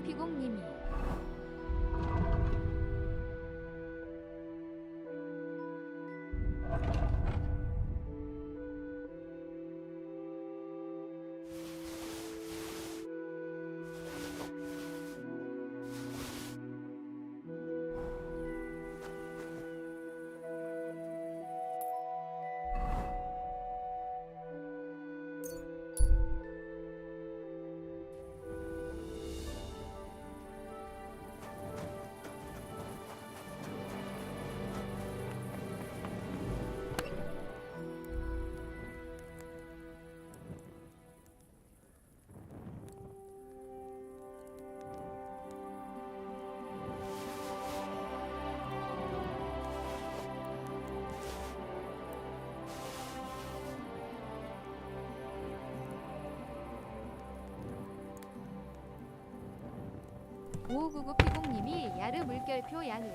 피공님이 피공님이 야르 물결표 야르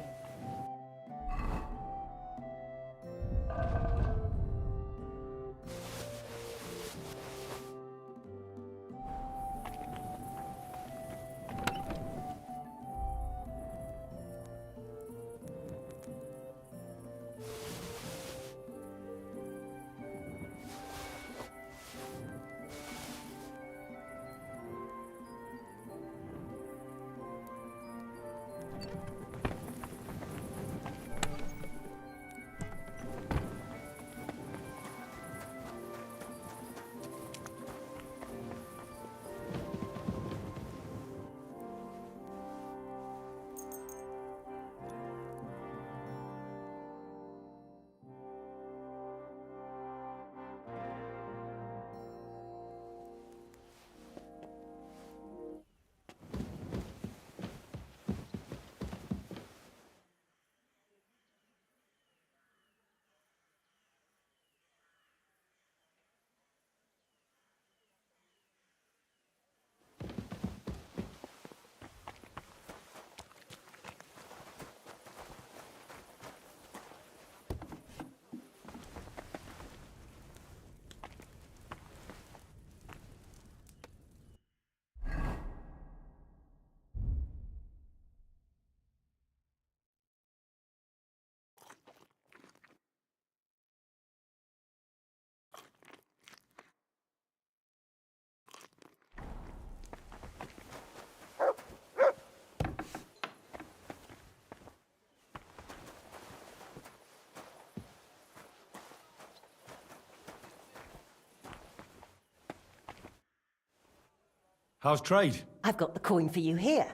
How's trade? I've got the coin for you here.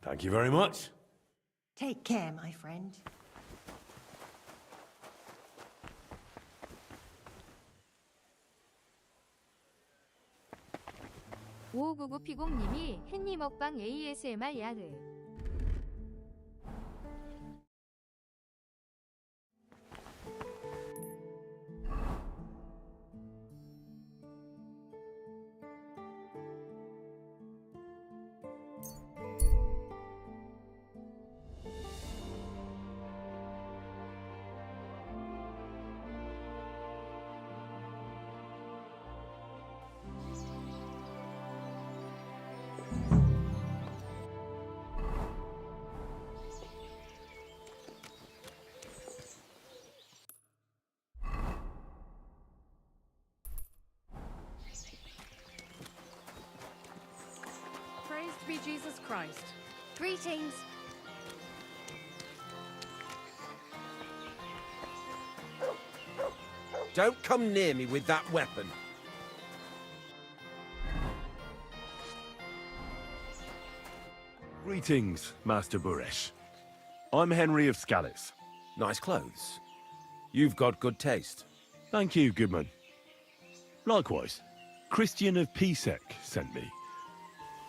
Thank you very much. Take care, my friend. 피공님이 햇님 먹방 ASMR 야르 Praised be Jesus Christ. Greetings. Don't come near me with that weapon. Greetings, Master Buresh. I'm Henry of Scallis. Nice clothes. You've got good taste. Thank you, Goodman. Likewise, Christian of Pisek sent me.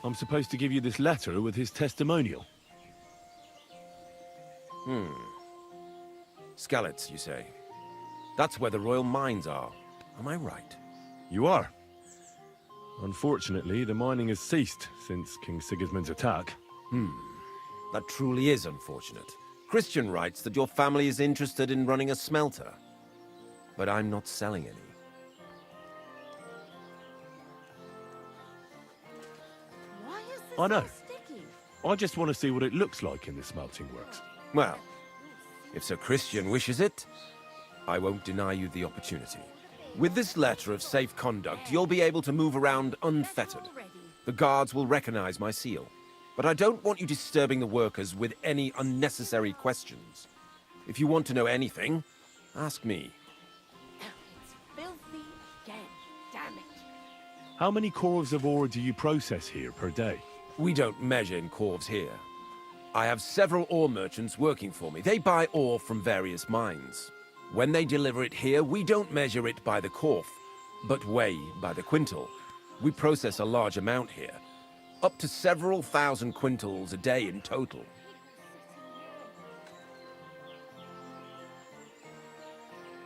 I'm supposed to give you this letter with his testimonial. Skalitz, you say? That's where the royal mines are. Am I right? You are. Unfortunately, the mining has ceased since King Sigismund's attack. That truly is unfortunate. Christian writes that your family is interested in running a smelter. But I'm not selling any. Why is this I know. so sticky? I just want to see what it looks like in the smelting works. Well, if Sir Christian wishes it, I won't deny you the opportunity. With this letter of safe conduct, you'll be able to move around unfettered. The guards will recognize my seal. But I don't want you disturbing the workers with any unnecessary questions. If you want to know anything, ask me. It's filthy again. Damn it. How many corves of ore do you process here per day? We don't measure in corves here. I have several ore merchants working for me. They buy ore from various mines. When they deliver it here, we don't measure it by the corf, but weigh by the quintal. We process a large amount here. Up to several thousand quintals a day in total.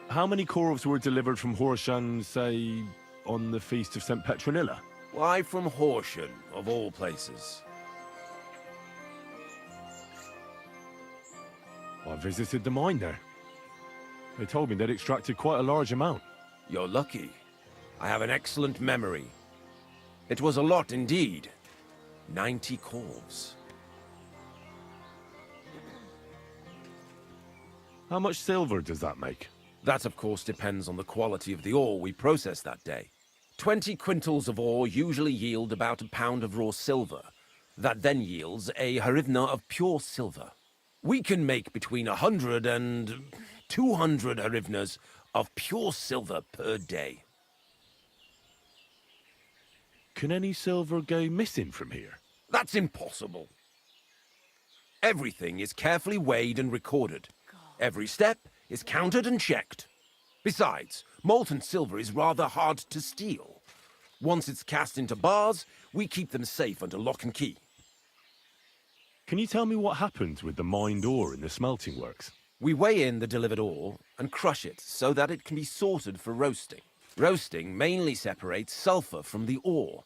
How many corves were delivered from Horshan, say, on the Feast of St. Petronilla? Why from Horsham, of all places? I visited the mine there. They told me they'd extracted quite a large amount. You're lucky. I have an excellent memory. It was a lot indeed. 90 corves. How much silver does that make? That, of course, depends on the quality of the ore we process that day. 20 quintals of ore usually yield about a pound of raw silver. That then yields a hryvnia of pure silver. We can make between 100 and 200 hryvnias of pure silver per day. Can any silver go missing from here? That's impossible. Everything is carefully weighed and recorded. Every step is counted and checked. Besides, molten silver is rather hard to steal. Once it's cast into bars, we keep them safe under lock and key. Can you tell me what happens with the mined ore in the smelting works? We weigh in the delivered ore and crush it so that it can be sorted for roasting. Roasting mainly separates sulfur from the ore,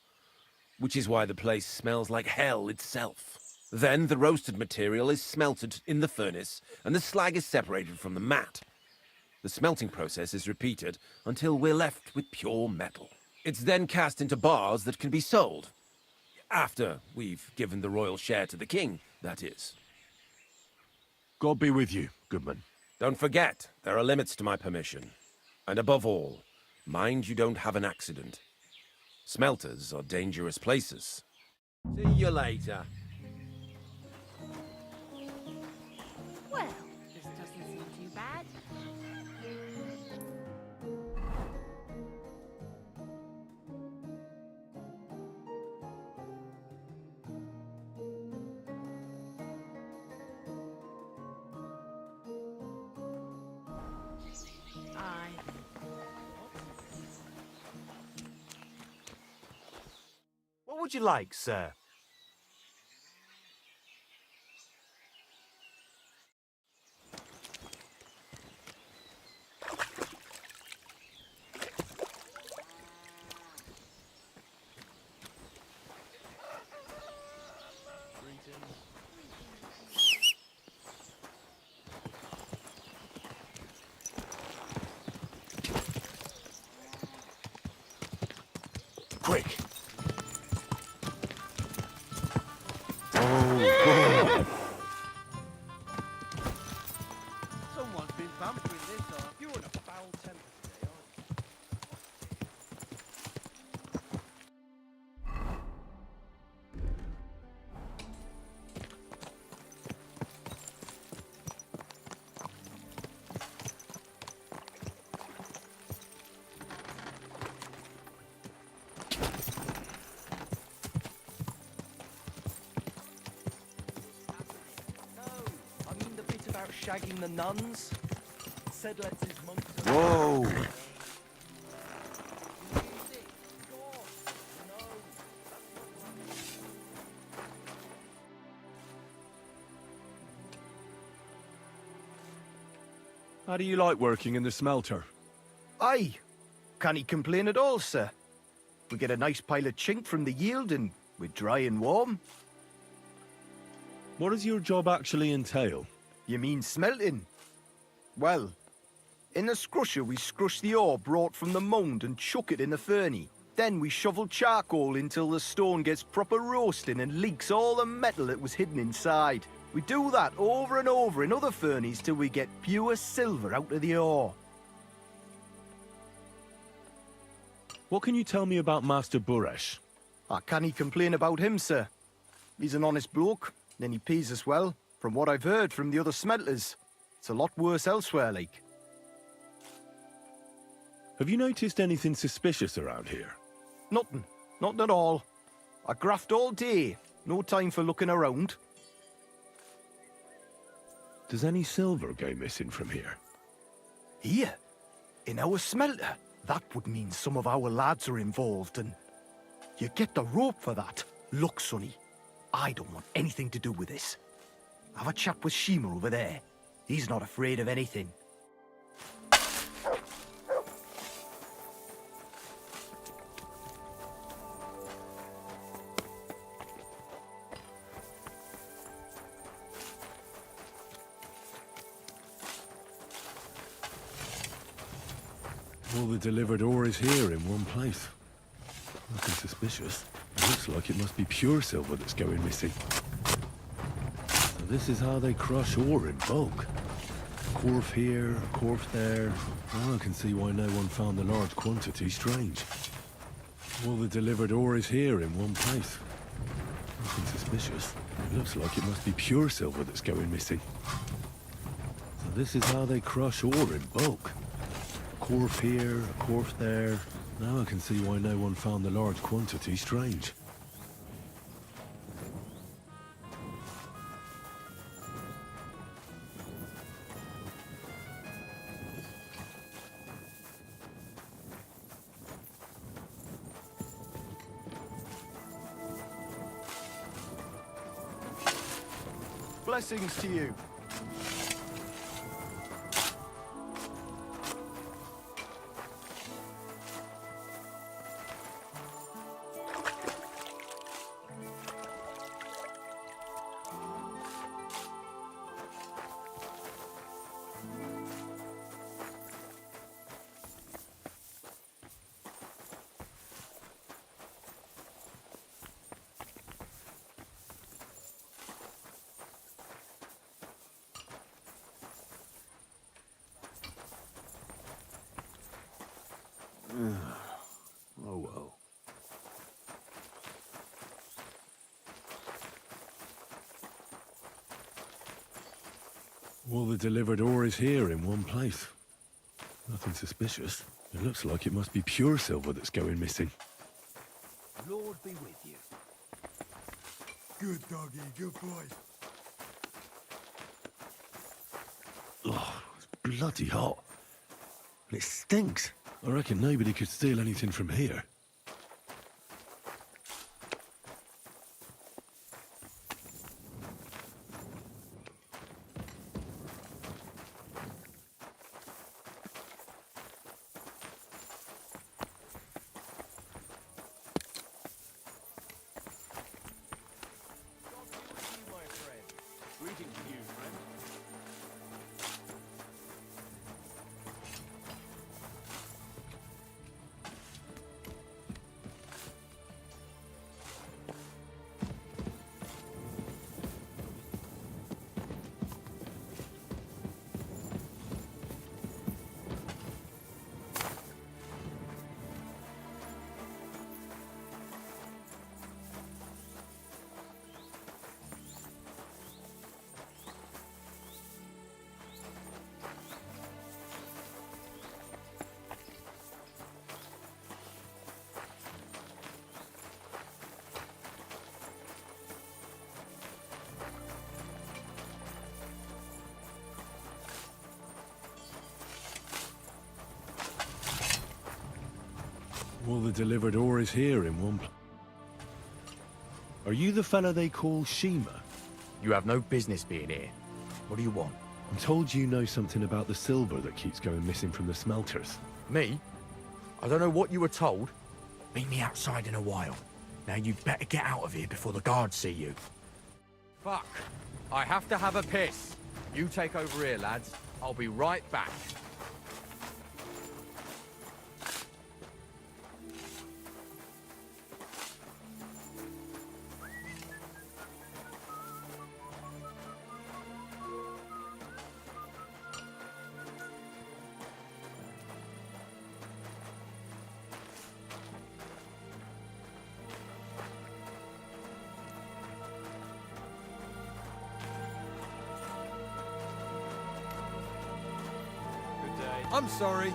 which is why the place smells like hell itself. Then the roasted material is smelted in the furnace and the slag is separated from the matte. The smelting process is repeated until we're left with pure metal. It's then cast into bars that can be sold. After we've given the royal share to the king, that is. God be with you, Goodman. Don't forget, there are limits to my permission. And above all, mind you don't have an accident. Smelters are dangerous places. See you later. Well, this doesn't seem too bad. What would you like, sir? Quick! shagging the nuns. Said lets his monks... Whoa! How do you like working in the smelter? Aye. Can't he complain at all, sir? We get a nice pile of chink from the yield and we're dry and warm. What does your job actually entail? You mean smelting? Well, in the scrusher we scrush the ore brought from the mound and chuck it in the furnace. Then we shovel charcoal until the stone gets proper roasting and leaks all the metal that was hidden inside. We do that over and over in other furnaces till we get pure silver out of the ore. What can you tell me about Master Buresh? I can't complain about him, sir. He's an honest bloke, and he pays us well. From what I've heard from the other smelters, it's a lot worse elsewhere, like. Have you noticed anything suspicious around here? Nothing. Nothing at all. I graft all day. No time for looking around. Does any silver go missing from here? Here? In our smelter? That would mean some of our lads are involved, and you get the rope for that. Look, Sonny, I don't want anything to do with this. Have a chat with Shima over there. He's not afraid of anything. All the delivered ore is here in one place. Nothing suspicious. It looks like it must be pure silver that's going missing. So this is how they crush ore in bulk. A quarf here, a quarf there. Now I can see why no one found the large quantity strange. All the delivered ore is here in one place. Nothing suspicious. It looks like it must be pure silver that's going missing. So this is how they crush ore in bulk. Quarf here, a quarf there. Now I can see why no one found the large quantity strange. Blessings to you. Oh well. All the delivered ore is here in one place. Nothing suspicious. It looks like it must be pure silver that's going missing. Lord be with you. Good doggy, good boy. Oh, it's bloody hot. And it stinks. I reckon nobody could steal anything from here. All the delivered ore is here in one place. Are you the fella they call Shima? You have no business being here. What do you want? I'm told you know something about the silver that keeps going missing from the smelters. Me? I don't know what you were told. Meet me outside in a while. Now you'd better get out of here before the guards see you. Fuck. I have to have a piss. You take over here, lads. I'll be right back. I'm sorry.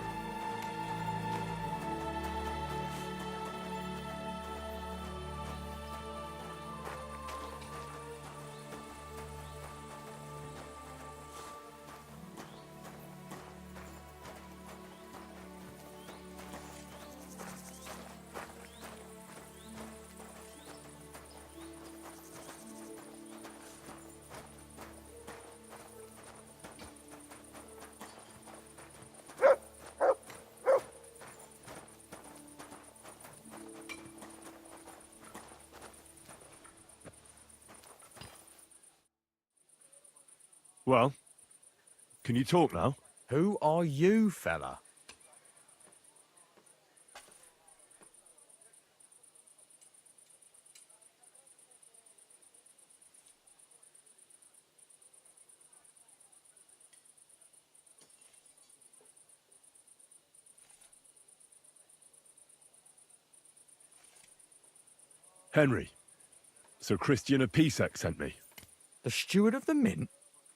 Well, can you talk now? Who are you, fella? Henry. Sir Christian of Pisek sent me. The steward of the mint?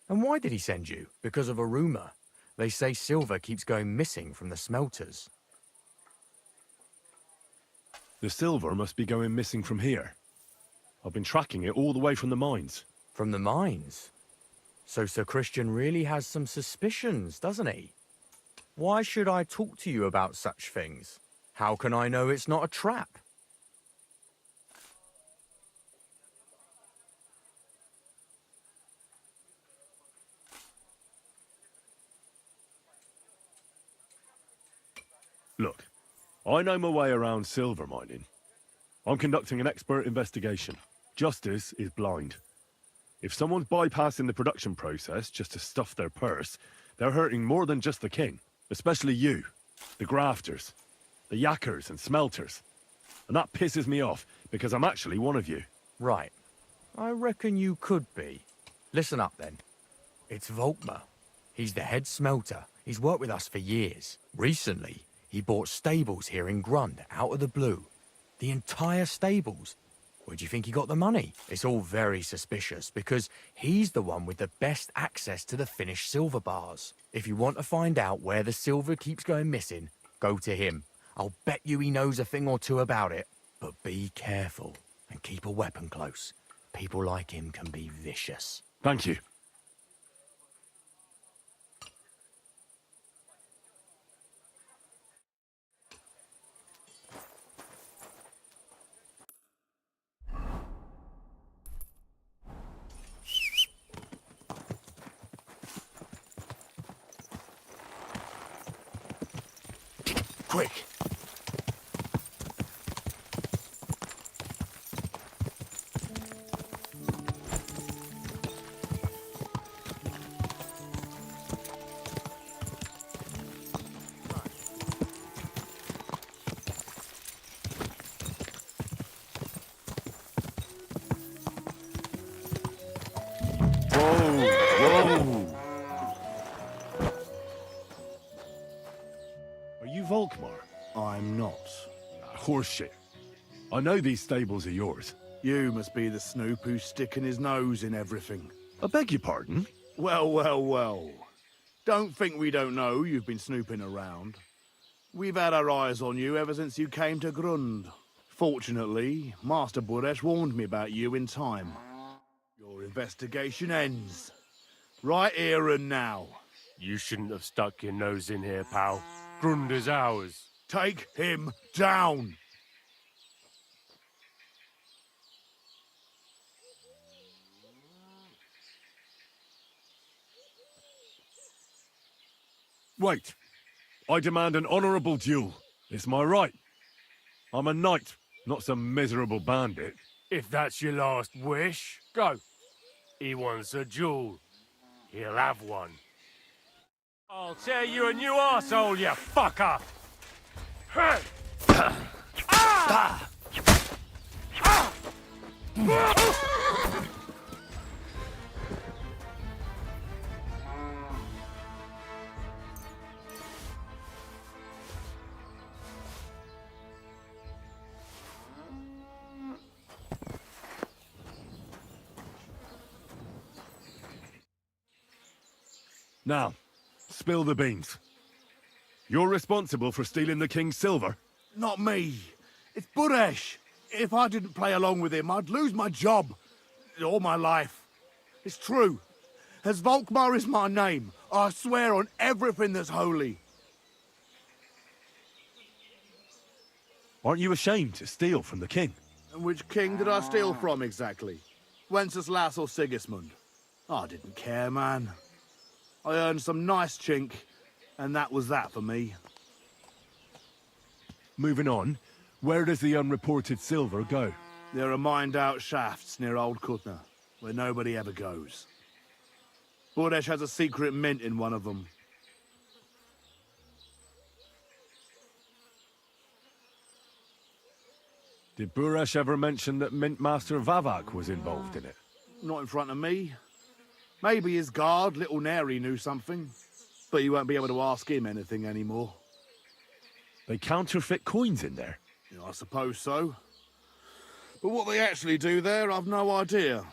And why did he send you? Because of a rumour. They say silver keeps going missing from the smelters. The silver must be going missing from here. I've been tracking it all the way from the mines. From the mines? So Sir Christian really has some suspicions, doesn't he? Why should I talk to you about such things? How can I know it's not a trap? Look, I know my way around silver mining. I'm conducting an expert investigation. Justice is blind. If someone's bypassing the production process just to stuff their purse, they're hurting more than just the king. Especially you, the grafters, the yackers and smelters. And that pisses me off, because I'm actually one of you. Right. I reckon you could be. Listen up, then. It's Volkmar. He's the head smelter. He's worked with us for years. Recently, he bought stables here in Grund, out of the blue. The entire stables. Where do you think he got the money? It's all very suspicious, because he's the one with the best access to the finished silver bars. If you want to find out where the silver keeps going missing, go to him. I'll bet you he knows a thing or two about it. But be careful, and keep a weapon close. People like him can be vicious. Thank you. Quick! Are you Volkmar? I'm not. Horseshit. I know these stables are yours. You must be the snoop who's sticking his nose in everything. I beg your pardon? Well, well, well. Don't think we don't know you've been snooping around. We've had our eyes on you ever since you came to Grund. Fortunately, Master Buresh warned me about you in time. Your investigation ends. Right here and now. You shouldn't have stuck your nose in here, pal. Grund is ours. Take him down. Wait. I demand an honourable duel. It's my right. I'm a knight, not some miserable bandit. If that's your last wish, go. He wants a duel. He'll have one. I'll tear you a new arsehole, you fucker! Hey! Ah! Now, spill the beans. You're responsible for stealing the king's silver? Not me. It's Buresh. If I didn't play along with him, I'd lose my job. All my life. It's true. As Volkmar is my name, I swear on everything that's holy. Aren't you ashamed to steal from the king? And which king did I steal from exactly? Wenceslas or Sigismund? I didn't care, man. I earned some nice chink, and that was that for me. Moving on, where does the unreported silver go? There are mined-out shafts near Old Kutna, where nobody ever goes. Buresh has a secret mint in one of them. Did Buresh ever mention that Mint Master Vavak was involved in it? Not in front of me. Maybe his guard, Little Neri, knew something. But you won't be able to ask him anything anymore. They counterfeit coins in there? Yeah, I suppose so. But what they actually do there, I've no idea.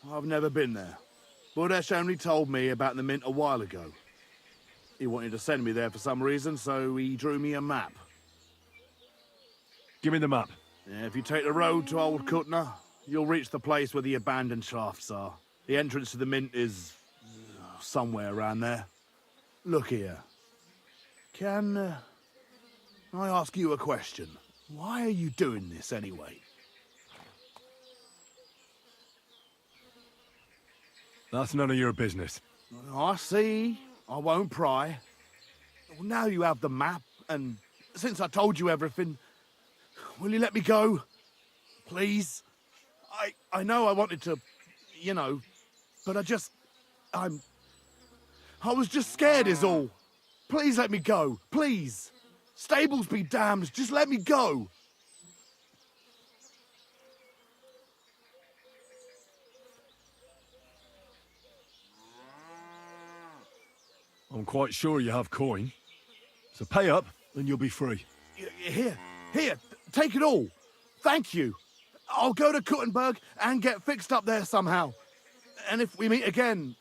I've never been there. Buresh only told me about the mint a while ago. He wanted to send me there for some reason, so he drew me a map. Give me the map. Yeah, if you take the road to Old Kutna, you'll reach the place where the abandoned shafts are. The entrance to the mint is somewhere around there. Look here. Can I ask you a question? Why are you doing this anyway? That's none of your business. I see. I won't pry. Well, now you have the map, and since I told you everything, will you let me go? Please? I know I wanted to, you know, but I was just scared is all. Please let me go, please. Stables be damned, just let me go. I'm quite sure you have coin. So pay up, and you'll be free. Here, take it all. Thank you. I'll go to Kuttenberg and get fixed up there somehow. And if we meet again,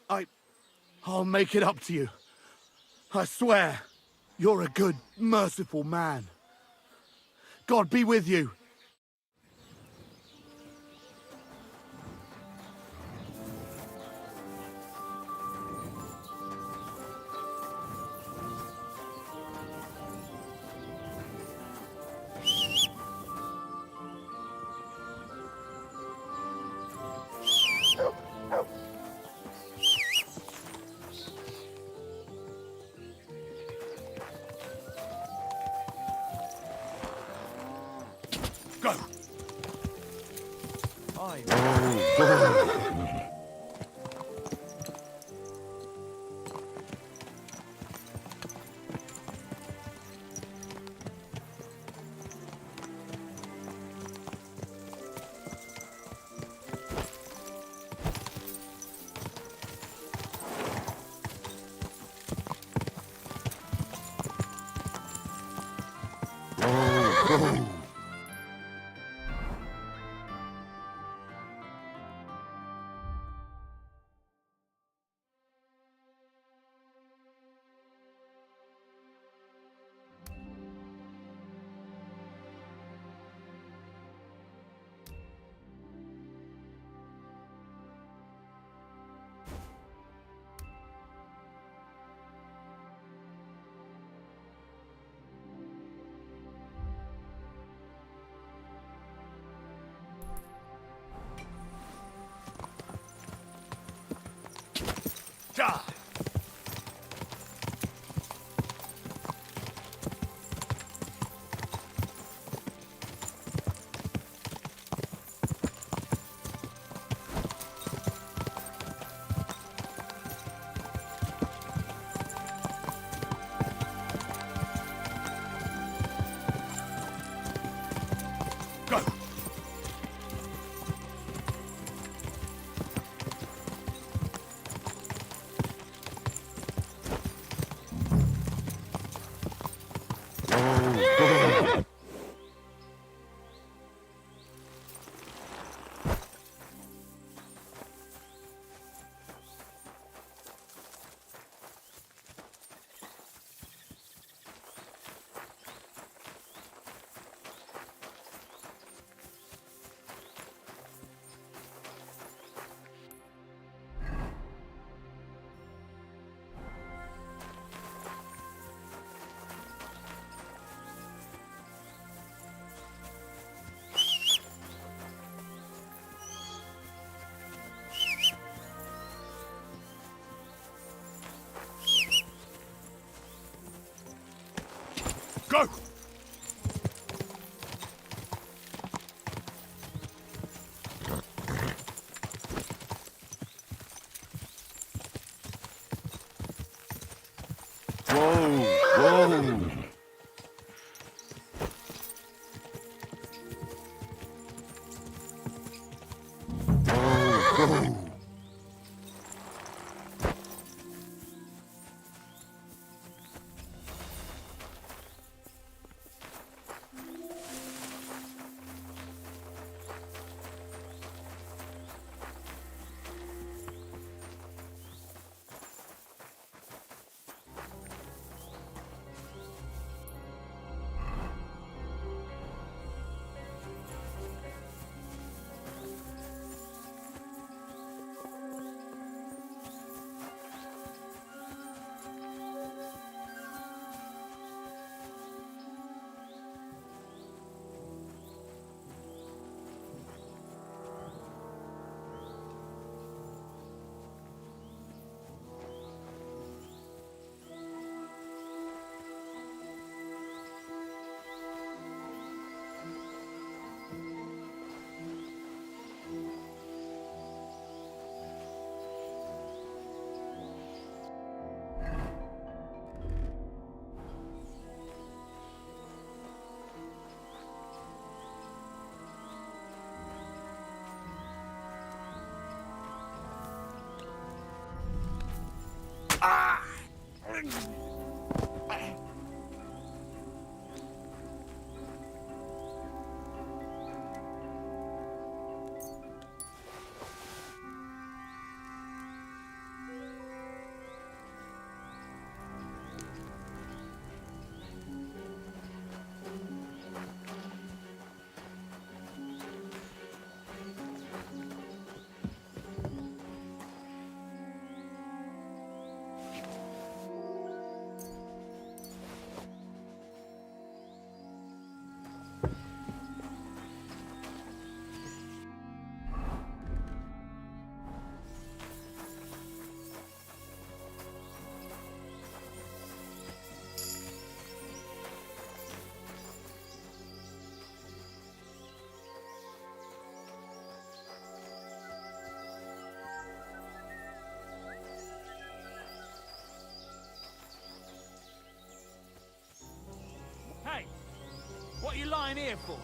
I'll make it up to you. I swear, you're a good, merciful man. God be with you. Go. ya! Go! Whoa! Whoa! Hey, what are you lying here for?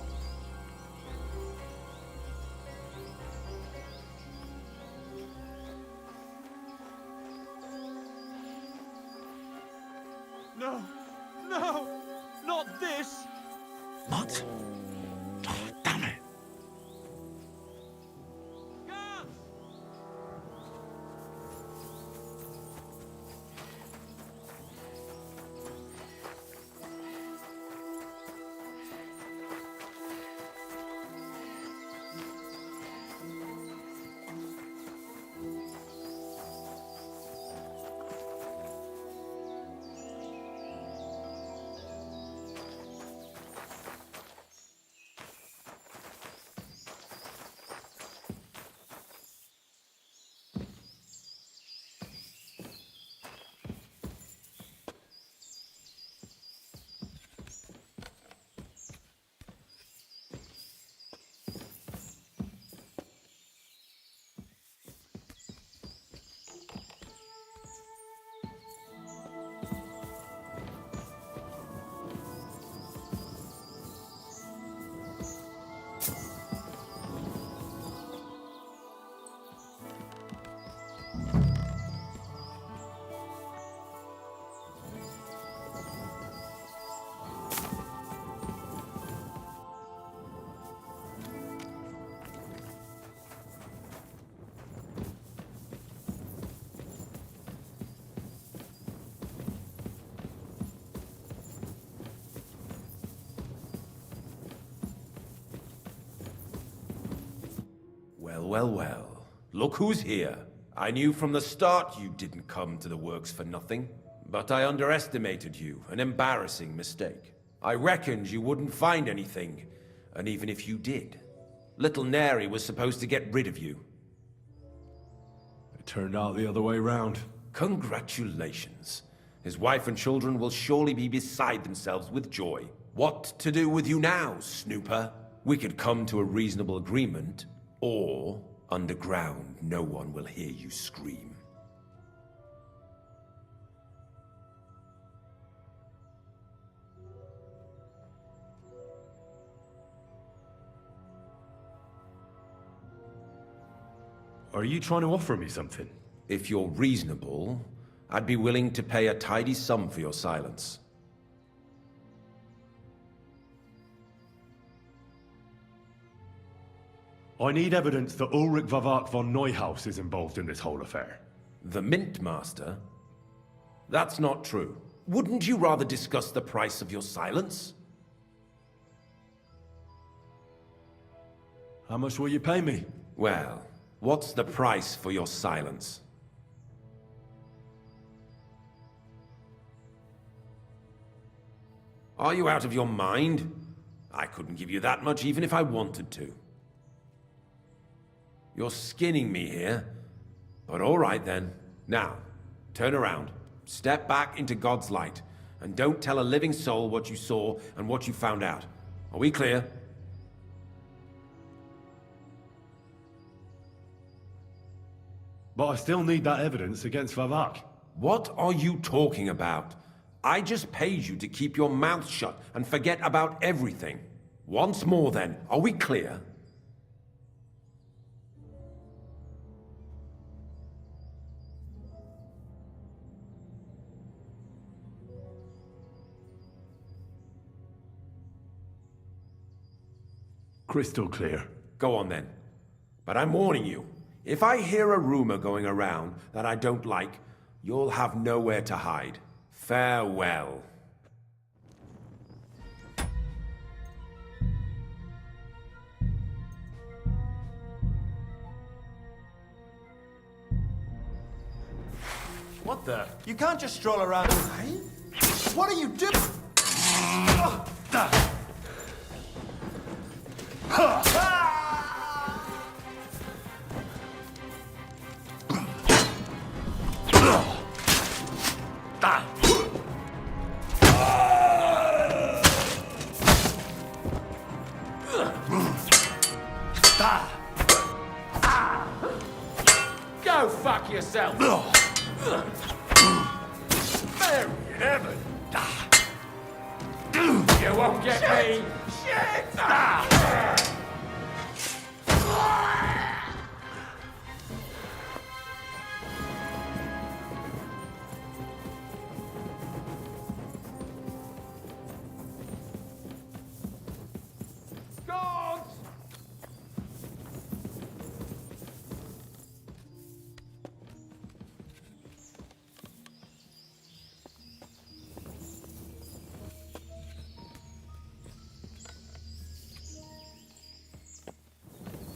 No, no, not this. What? Oh, damn it. Well, well, well. Look who's here. I knew from the start you didn't come to the works for nothing. But I underestimated you, an embarrassing mistake. I reckoned you wouldn't find anything, and even if you did, little Neri was supposed to get rid of you. It turned out the other way round. Congratulations. His wife and children will surely be beside themselves with joy. What to do with you now, snooper? We could come to a reasonable agreement, or underground no one will hear you scream. Are you trying to offer me something? If you're reasonable, I'd be willing to pay a tidy sum for your silence. I need evidence that Ulrich Vavak von Neuhaus is involved in this whole affair. The Mint Master? That's not true. Wouldn't you rather discuss the price of your silence? How much will you pay me? Well, what's the price for your silence? Are you out of your mind? I couldn't give you that much even if I wanted to. You're skinning me here. But all right then. Now, turn around. Step back into God's light. And don't tell a living soul what you saw and what you found out. Are we clear? But I still need that evidence against Vavak. What are you talking about? I just paid you to keep your mouth shut and forget about everything. Once more then, are we clear? Crystal clear. Go on then. But I'm warning you, if I hear a rumor going around that I don't like, you'll have nowhere to hide. Farewell. What the? You can't just stroll around. What are you doing? Go fuck yourself! Mary in heaven! You won't get me! Shit!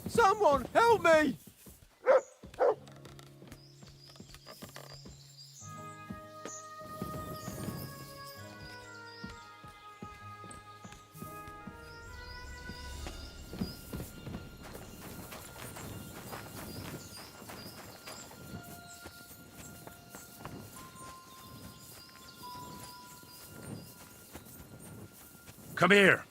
Someone help me! Come here.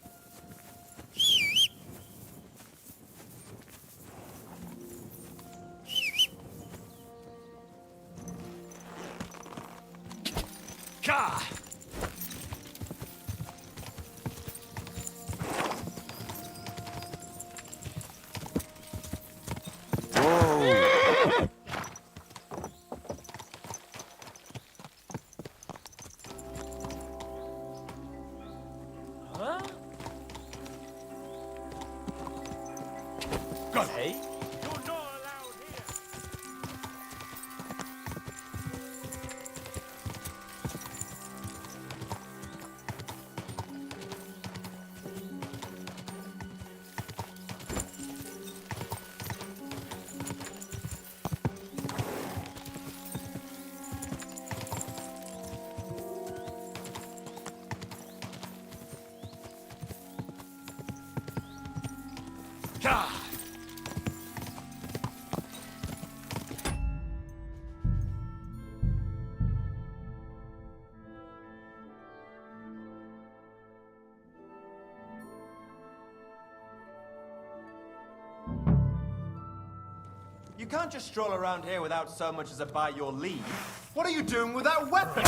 Hey? You can't just stroll around here without so much as a by your leave. What are you doing with that weapon?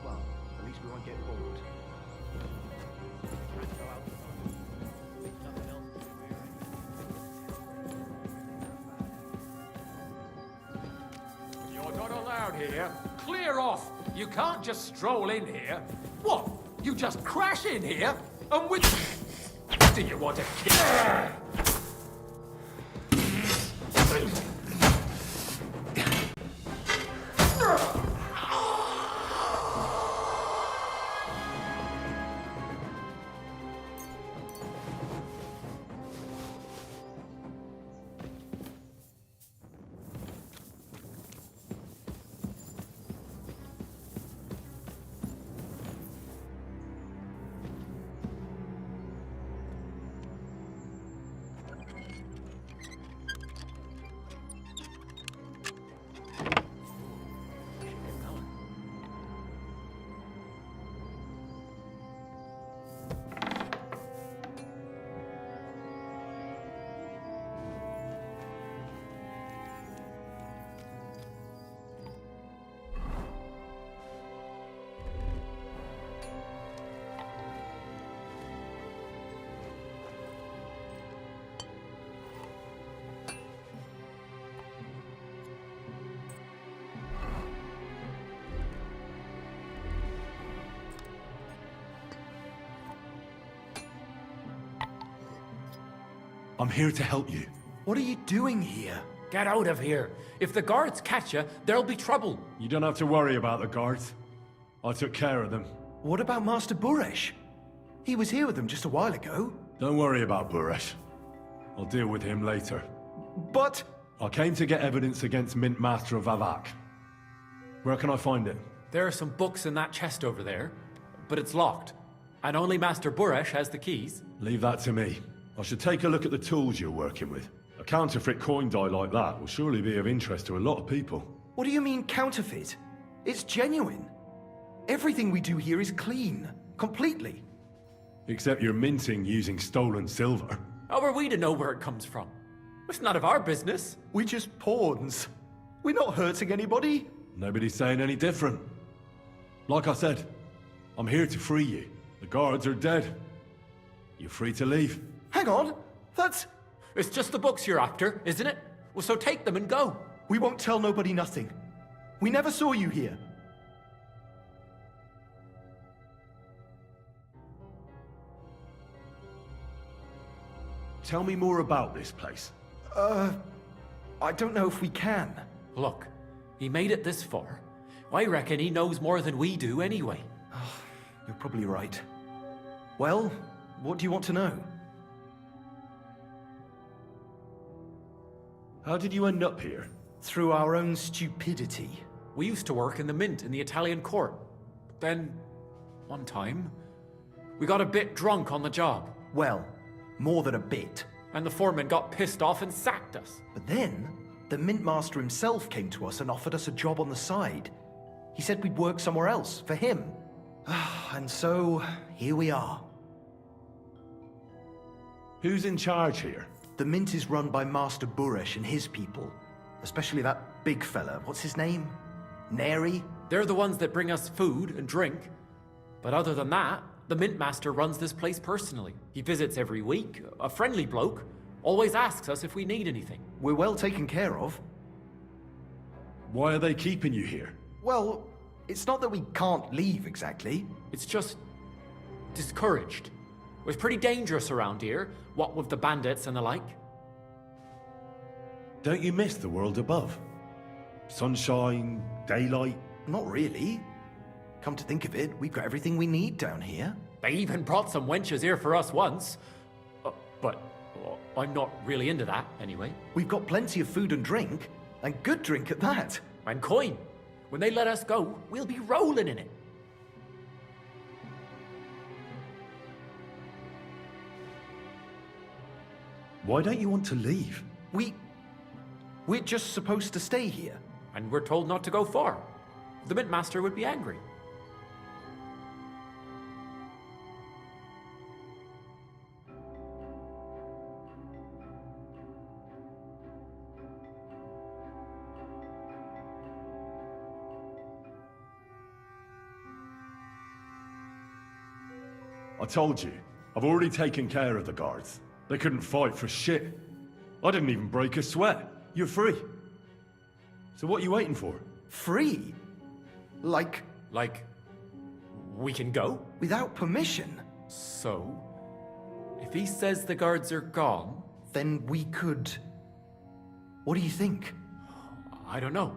Well, at least we won't get bored. You're not allowed here. Clear off. You can't just stroll in here. What? You just crash in here? And with... Do you want to kill? I'm here to help you. What are you doing here? Get out of here. If the guards catch you, there'll be trouble. You don't have to worry about the guards. I took care of them. What about Master Buresh? He was here with them just a while ago. Don't worry about Buresh. I'll deal with him later. But... I came to get evidence against Mint Master of Avak. Where can I find it? There are some books in that chest over there, but it's locked. And only Master Buresh has the keys. Leave that to me. I should take a look at the tools you're working with. A counterfeit coin die like that will surely be of interest to a lot of people. What do you mean counterfeit? It's genuine. Everything we do here is clean. Completely. Except you're minting using stolen silver. How are we to know where it comes from? It's none of our business. We're just pawns. We're not hurting anybody. Nobody's saying any different. Like I said, I'm here to free you. The guards are dead. You're free to leave. Hang on, that's... It's just the books you're after, isn't it? Well, so take them and go. We won't tell nobody nothing. We never saw you here. Tell me more about this place. I don't know if we can. Look, he made it this far. I reckon he knows more than we do anyway. You're probably right. Well, what do you want to know? How did you end up here? Through our own stupidity. We used to work in the mint in the Italian court. Then, one time, we got a bit drunk on the job. Well, more than a bit. And the foreman got pissed off and sacked us. But then, the mint master himself came to us and offered us a job on the side. He said we'd work somewhere else, for him. And so, here we are. Who's in charge here? The mint is run by Master Buresh and his people. Especially that big fella. What's his name? Neri? They're the ones that bring us food and drink. But other than that, The Mint Master runs this place personally. He visits every week, a friendly bloke, always asks us if we need anything. We're well taken care of. Why are they keeping you here? Well, it's not that we can't leave exactly. It's just discouraged. It's pretty dangerous around here, what with the bandits and the like. Don't you miss the world above? Sunshine, daylight? Not really. Come to think of it, we've got everything we need down here. They even brought some wenches here for us once. But I'm not really into that, anyway. We've got plenty of food and drink, and good drink at that. And coin. When they let us go, we'll be rolling in it. Why don't you want to leave? We're just supposed to stay here. And we're told not to go far. The Mint Master would be angry. I told you, I've already taken care of the guards. They couldn't fight for shit. I didn't even break a sweat. You're free. So what are you waiting for? Free? Like, we can go? Without permission? So, if he says the guards are gone... Then we could... What do you think? I don't know.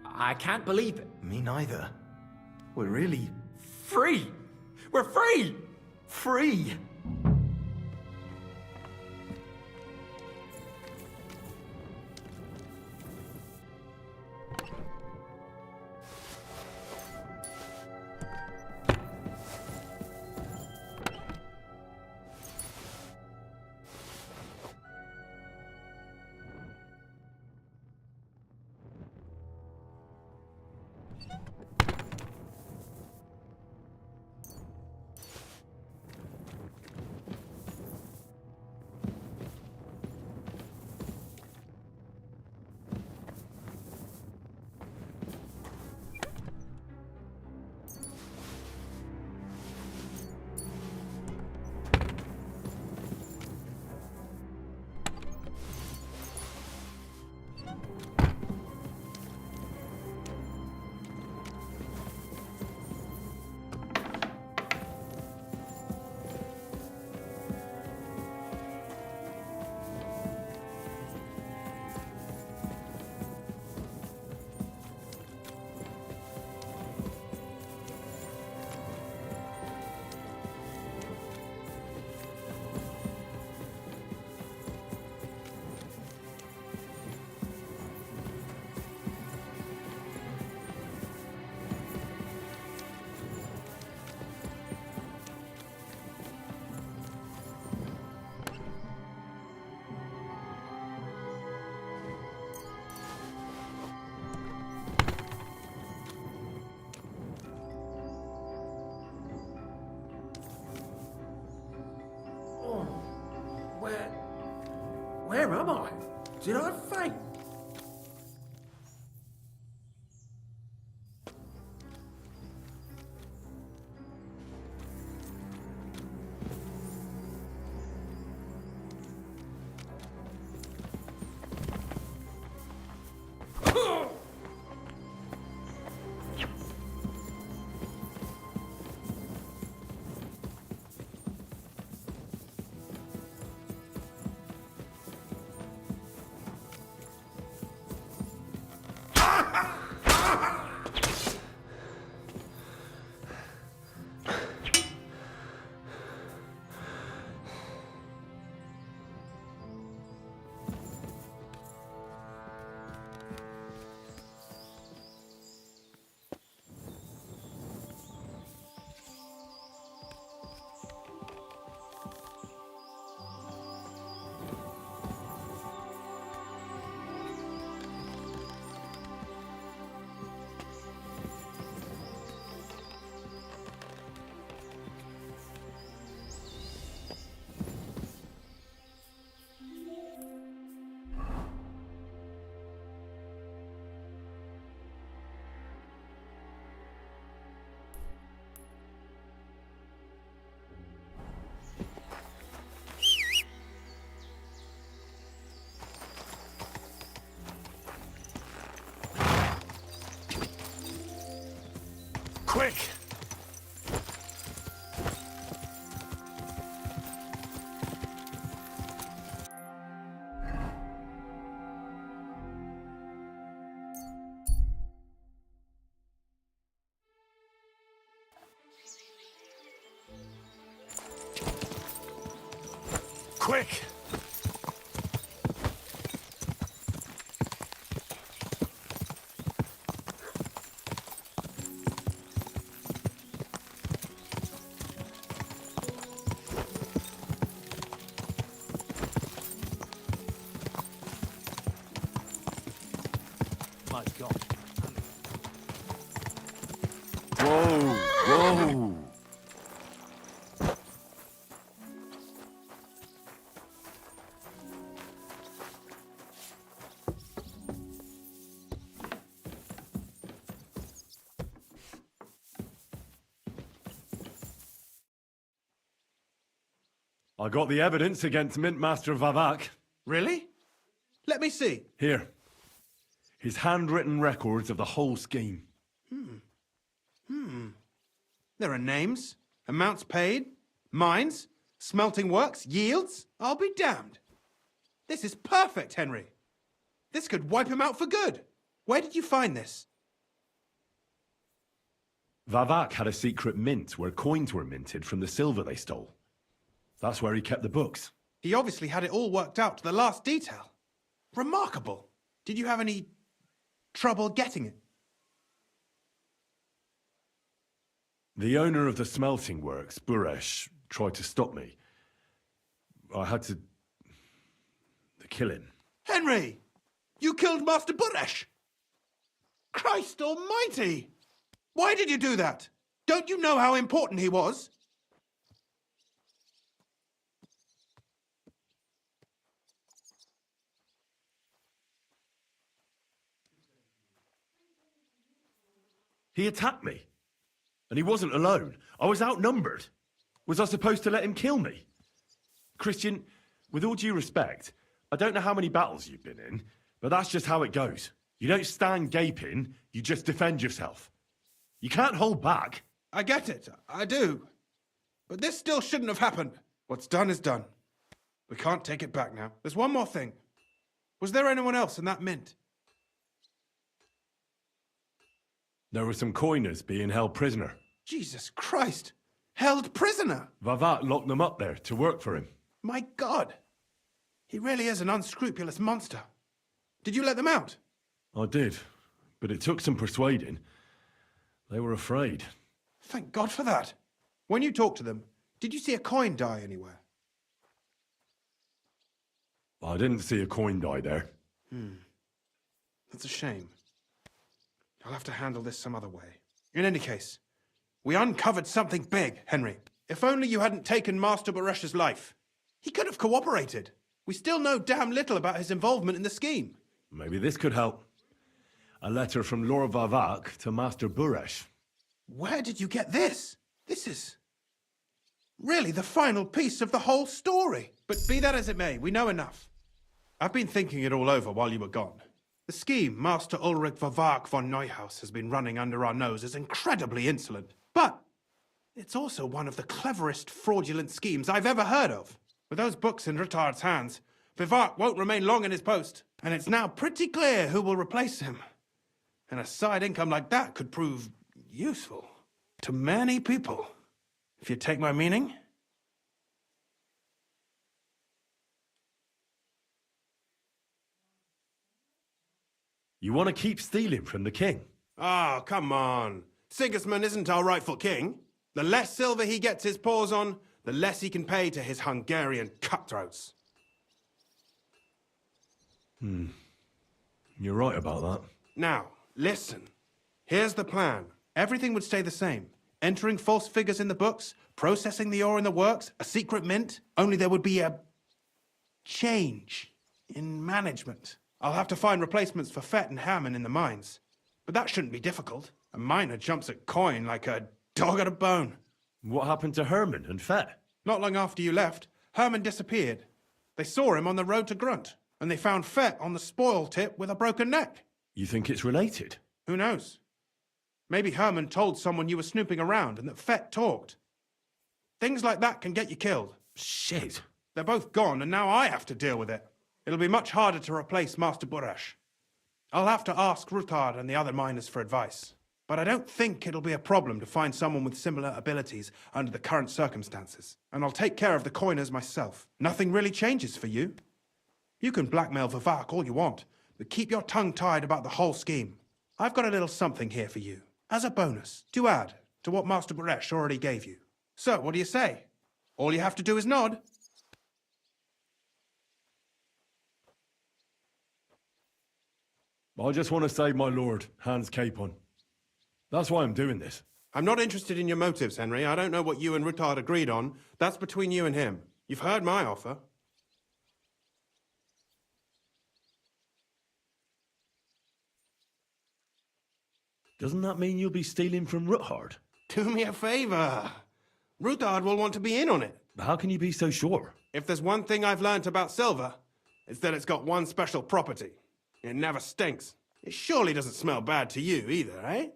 I can't believe it. Me neither. We're really... Free! We're free! Free! Where am I? Did I faint? Quick! Quick! My God. Whoa! Whoa! I got the evidence against Mint Master Vavak. Really? Let me see. Here. His handwritten records of the whole scheme. There are names, amounts paid, mines, smelting works, yields. I'll be damned. This is perfect, Henry. This could wipe him out for good. Where did you find this? Vavak had a secret mint where coins were minted from the silver they stole. That's where he kept the books. He obviously had it all worked out to the last detail. Remarkable. Did you have any trouble getting it? The owner of the smelting works, Buresh, tried to stop me. I had to kill him. Henry! You killed Master Buresh! Christ almighty! Why did you do that? Don't you know how important he was? He attacked me. And he wasn't alone. I was outnumbered. Was I supposed to let him kill me? Christian, with all due respect, I don't know how many battles you've been in, but that's just how it goes. You don't stand gaping, you just defend yourself. You can't hold back. I get it, I do. But this still shouldn't have happened. What's done is done. We can't take it back now. There's one more thing. Was there anyone else in that mint? There were some coiners being held prisoner. Jesus Christ! Held prisoner! Vavak locked them up there to work for him. My God! He really is an unscrupulous monster. Did you let them out? I did, but it took some persuading. They were afraid. Thank God for that. When you talked to them, did you see a coin die anywhere? I didn't see a coin die there. That's a shame. I'll have to handle this some other way. In any case, we uncovered something big, Henry. If only you hadn't taken Master Baresh's life. He could have cooperated. We still know damn little about his involvement in the scheme. Maybe this could help. A letter from Lord Vavak to Master Buresh. Where did you get this? This is really the final piece of the whole story. But be that as it may, we know enough. I've been thinking it all over while you were gone. The scheme Master Ulrich Vavak von Neuhaus has been running under our nose is incredibly insolent. But it's also one of the cleverest fraudulent schemes I've ever heard of. With those books in Rittard's hands, Vivak won't remain long in his post, and it's now pretty clear who will replace him. And a side income like that could prove useful to many people, if you take my meaning. You want to keep stealing from the king? Oh, come on. Sigismund isn't our rightful king. The less silver he gets his paws on, the less he can pay to his Hungarian cutthroats. You're right about that. Now, listen. Here's the plan. Everything would stay the same. Entering false figures in the books, processing the ore in the works, a secret mint, only there would be a change in management. I'll have to find replacements for Fett and Hammond in the mines. But that shouldn't be difficult. A miner jumps at coin like a dog at a bone. What happened to Herman and Fett? Not long after you left, Herman disappeared. They saw him on the road to Grunt, and they found Fett on the spoil tip with a broken neck. You think it's related? Who knows? Maybe Herman told someone you were snooping around and that Fett talked. Things like that can get you killed. Shit. They're both gone, and now I have to deal with it. It'll be much harder to replace Master Buresh. I'll have to ask Ruthard and the other miners for advice. But I don't think it'll be a problem to find someone with similar abilities under the current circumstances. And I'll take care of the coiners myself. Nothing really changes for you. You can blackmail Vivak all you want, but keep your tongue tied about the whole scheme. I've got a little something here for you, as a bonus, to add to what Master Buresh already gave you. So, what do you say? All you have to do is nod. I just want to save my lord, Hans Capon. That's why I'm doing this. I'm not interested in your motives, Henry. I don't know what you and Ruthard agreed on. That's between you and him. You've heard my offer. Doesn't that mean you'll be stealing from Ruthard? Do me a favor. Ruthard will want to be in on it. How can you be so sure? If there's one thing I've learnt about silver, it's that it's got one special property. It never stinks. It surely doesn't smell bad to you either, eh?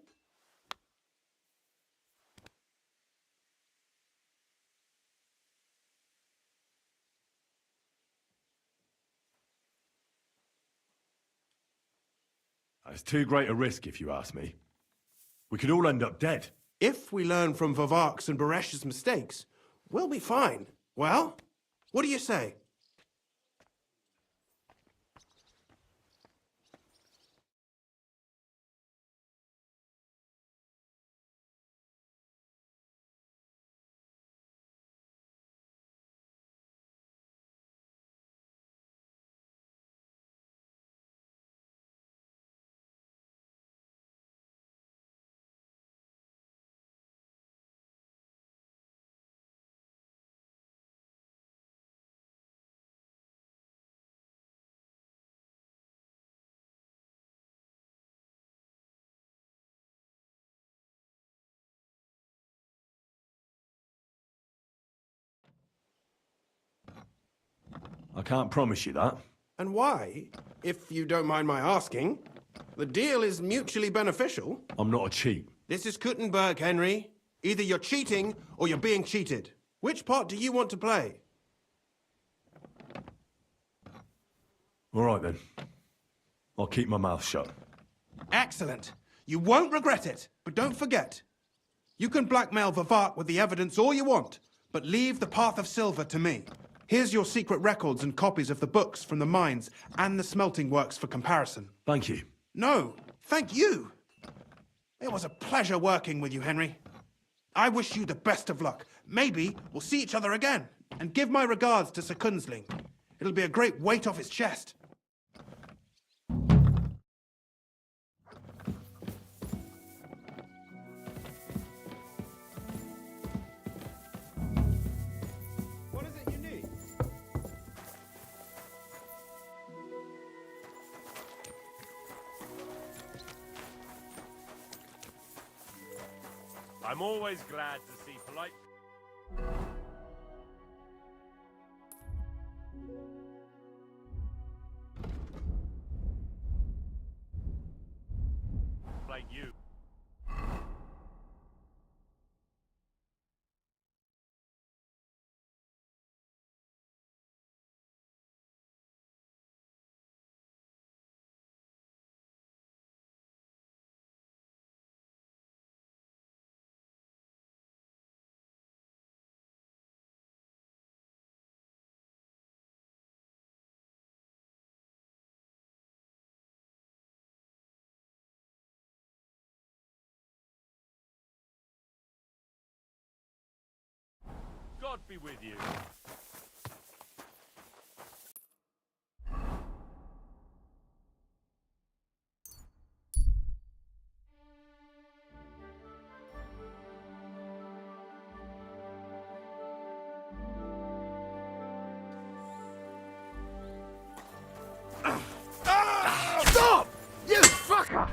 It's too great a risk, if you ask me. We could all end up dead. If we learn from Vivak's and Buresh's mistakes, we'll be fine. Well, what do you say? I can't promise you that. And why, if you don't mind my asking? The deal is mutually beneficial. I'm not a cheat. This is Kuttenberg, Henry. Either you're cheating or you're being cheated. Which part do you want to play? All right, then. I'll keep my mouth shut. Excellent. You won't regret it. But don't forget, you can blackmail Vivak with the evidence all you want, but leave the path of silver to me. Here's your secret records and copies of the books from the mines and the smelting works for comparison. Thank you. No, thank you. It was a pleasure working with you, Henry. I wish you the best of luck. Maybe we'll see each other again. And give my regards to Sir Kunzling. It'll be a great weight off his chest. What is it you need? I'm always glad to see polite... like you. God be with you. Stop! You fucker!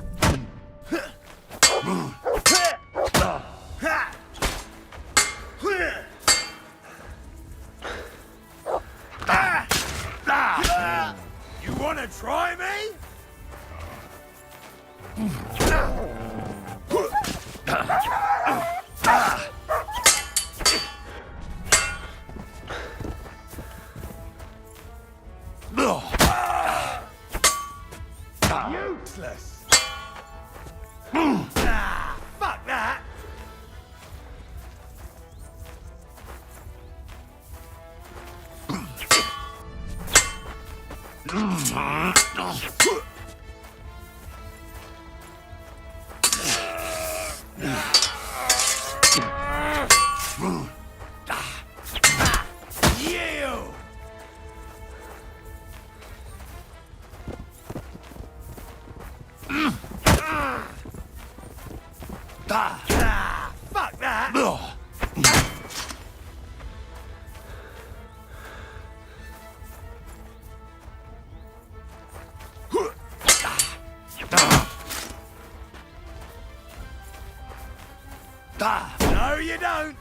Fuck that! No, you don't!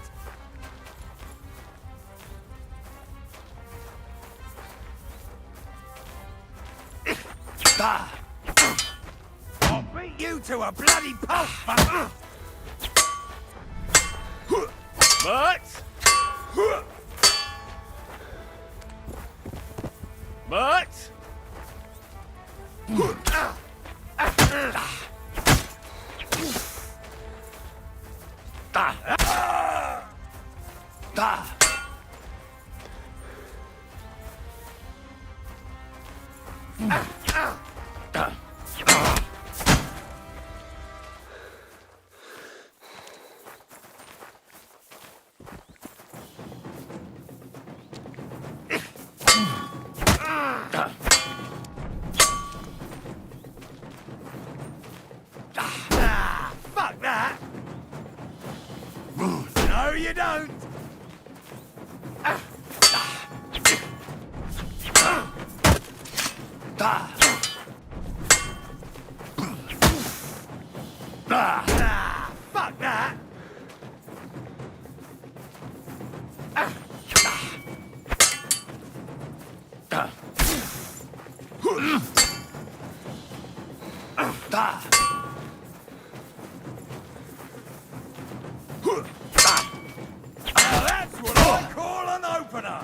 I'll beat you to a bloody pulp, fucker! But... Fuck that! No, you don't! Fuck that! That's what I call an opener!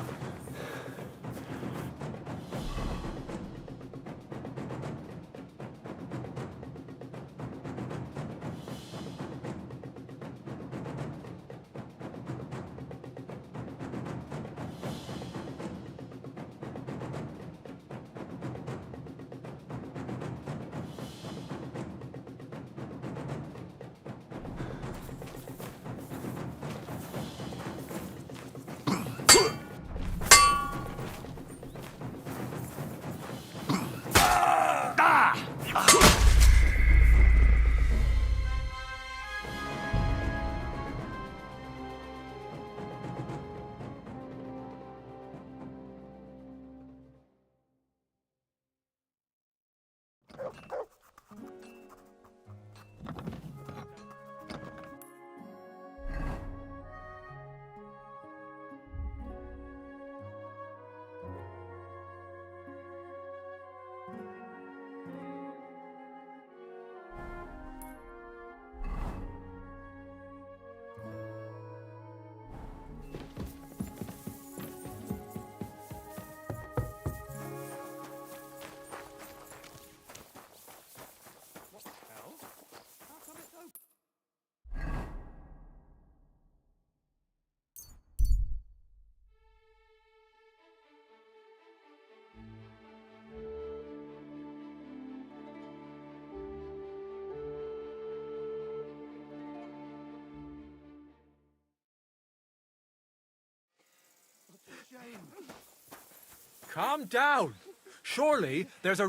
Calm down. Surely there's a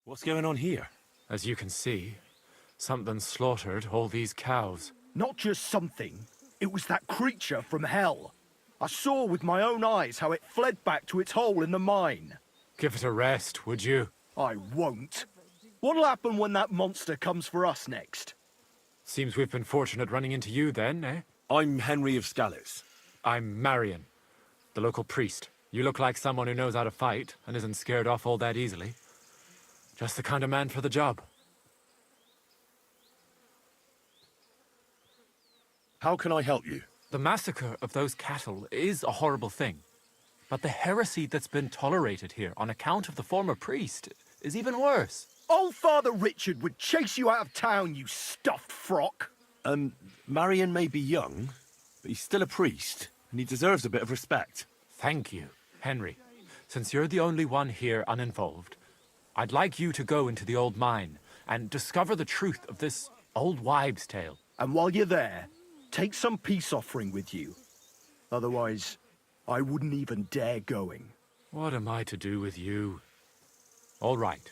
What's going on here? As you can see, something slaughtered all these cows. Not just something. It was that creature from hell. I saw with my own eyes how it fled back to its hole in the mine. Give it a rest, would you? I won't. What'll happen when that monster comes for us next? Seems we've been fortunate running into you then, eh? I'm Henry of Scallis. I'm Marion, the local priest. You look like someone who knows how to fight and isn't scared off all that easily. Just the kind of man for the job. How can I help you? The massacre of those cattle is a horrible thing. But the heresy that's been tolerated here on account of the former priest is even worse. Old Father Richard would chase you out of town, you stuffed frock. Marion may be young, but he's still a priest, and he deserves a bit of respect. Thank you, Henry. since you're the only one here uninvolved, I'd like you to go into the old mine and discover the truth of this old wives' tale. And while you're there, take some peace offering with you. Otherwise, I wouldn't even dare going. What am I to do with you? All right.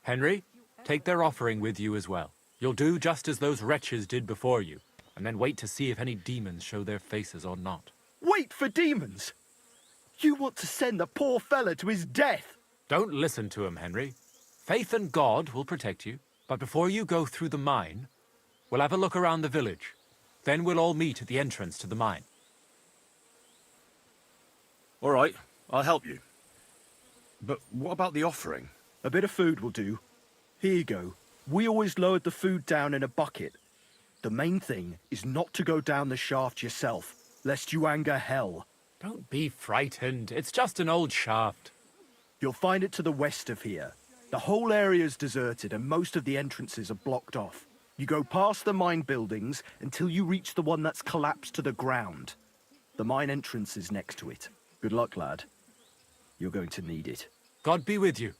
Henry, take their offering with you as well. You'll do just as those wretches did before you, and then wait to see if any demons show their faces or not. Wait for demons? You want to send the poor fella to his death? Don't listen to him, Henry. Faith in God will protect you, but before you go through the mine, we'll have a look around the village. Then we'll all meet at the entrance to the mine. All right, I'll help you. But what about the offering? A bit of food will do. Here you go. We always lowered the food down in a bucket. The main thing is not to go down the shaft yourself, lest you anger hell. Don't be frightened. It's just an old shaft. You'll find it to the west of here. The whole area is deserted and most of the entrances are blocked off. You go past the mine buildings until you reach the one that's collapsed to the ground. The mine entrance is next to it. Good luck, lad. You're going to need it. God be with you.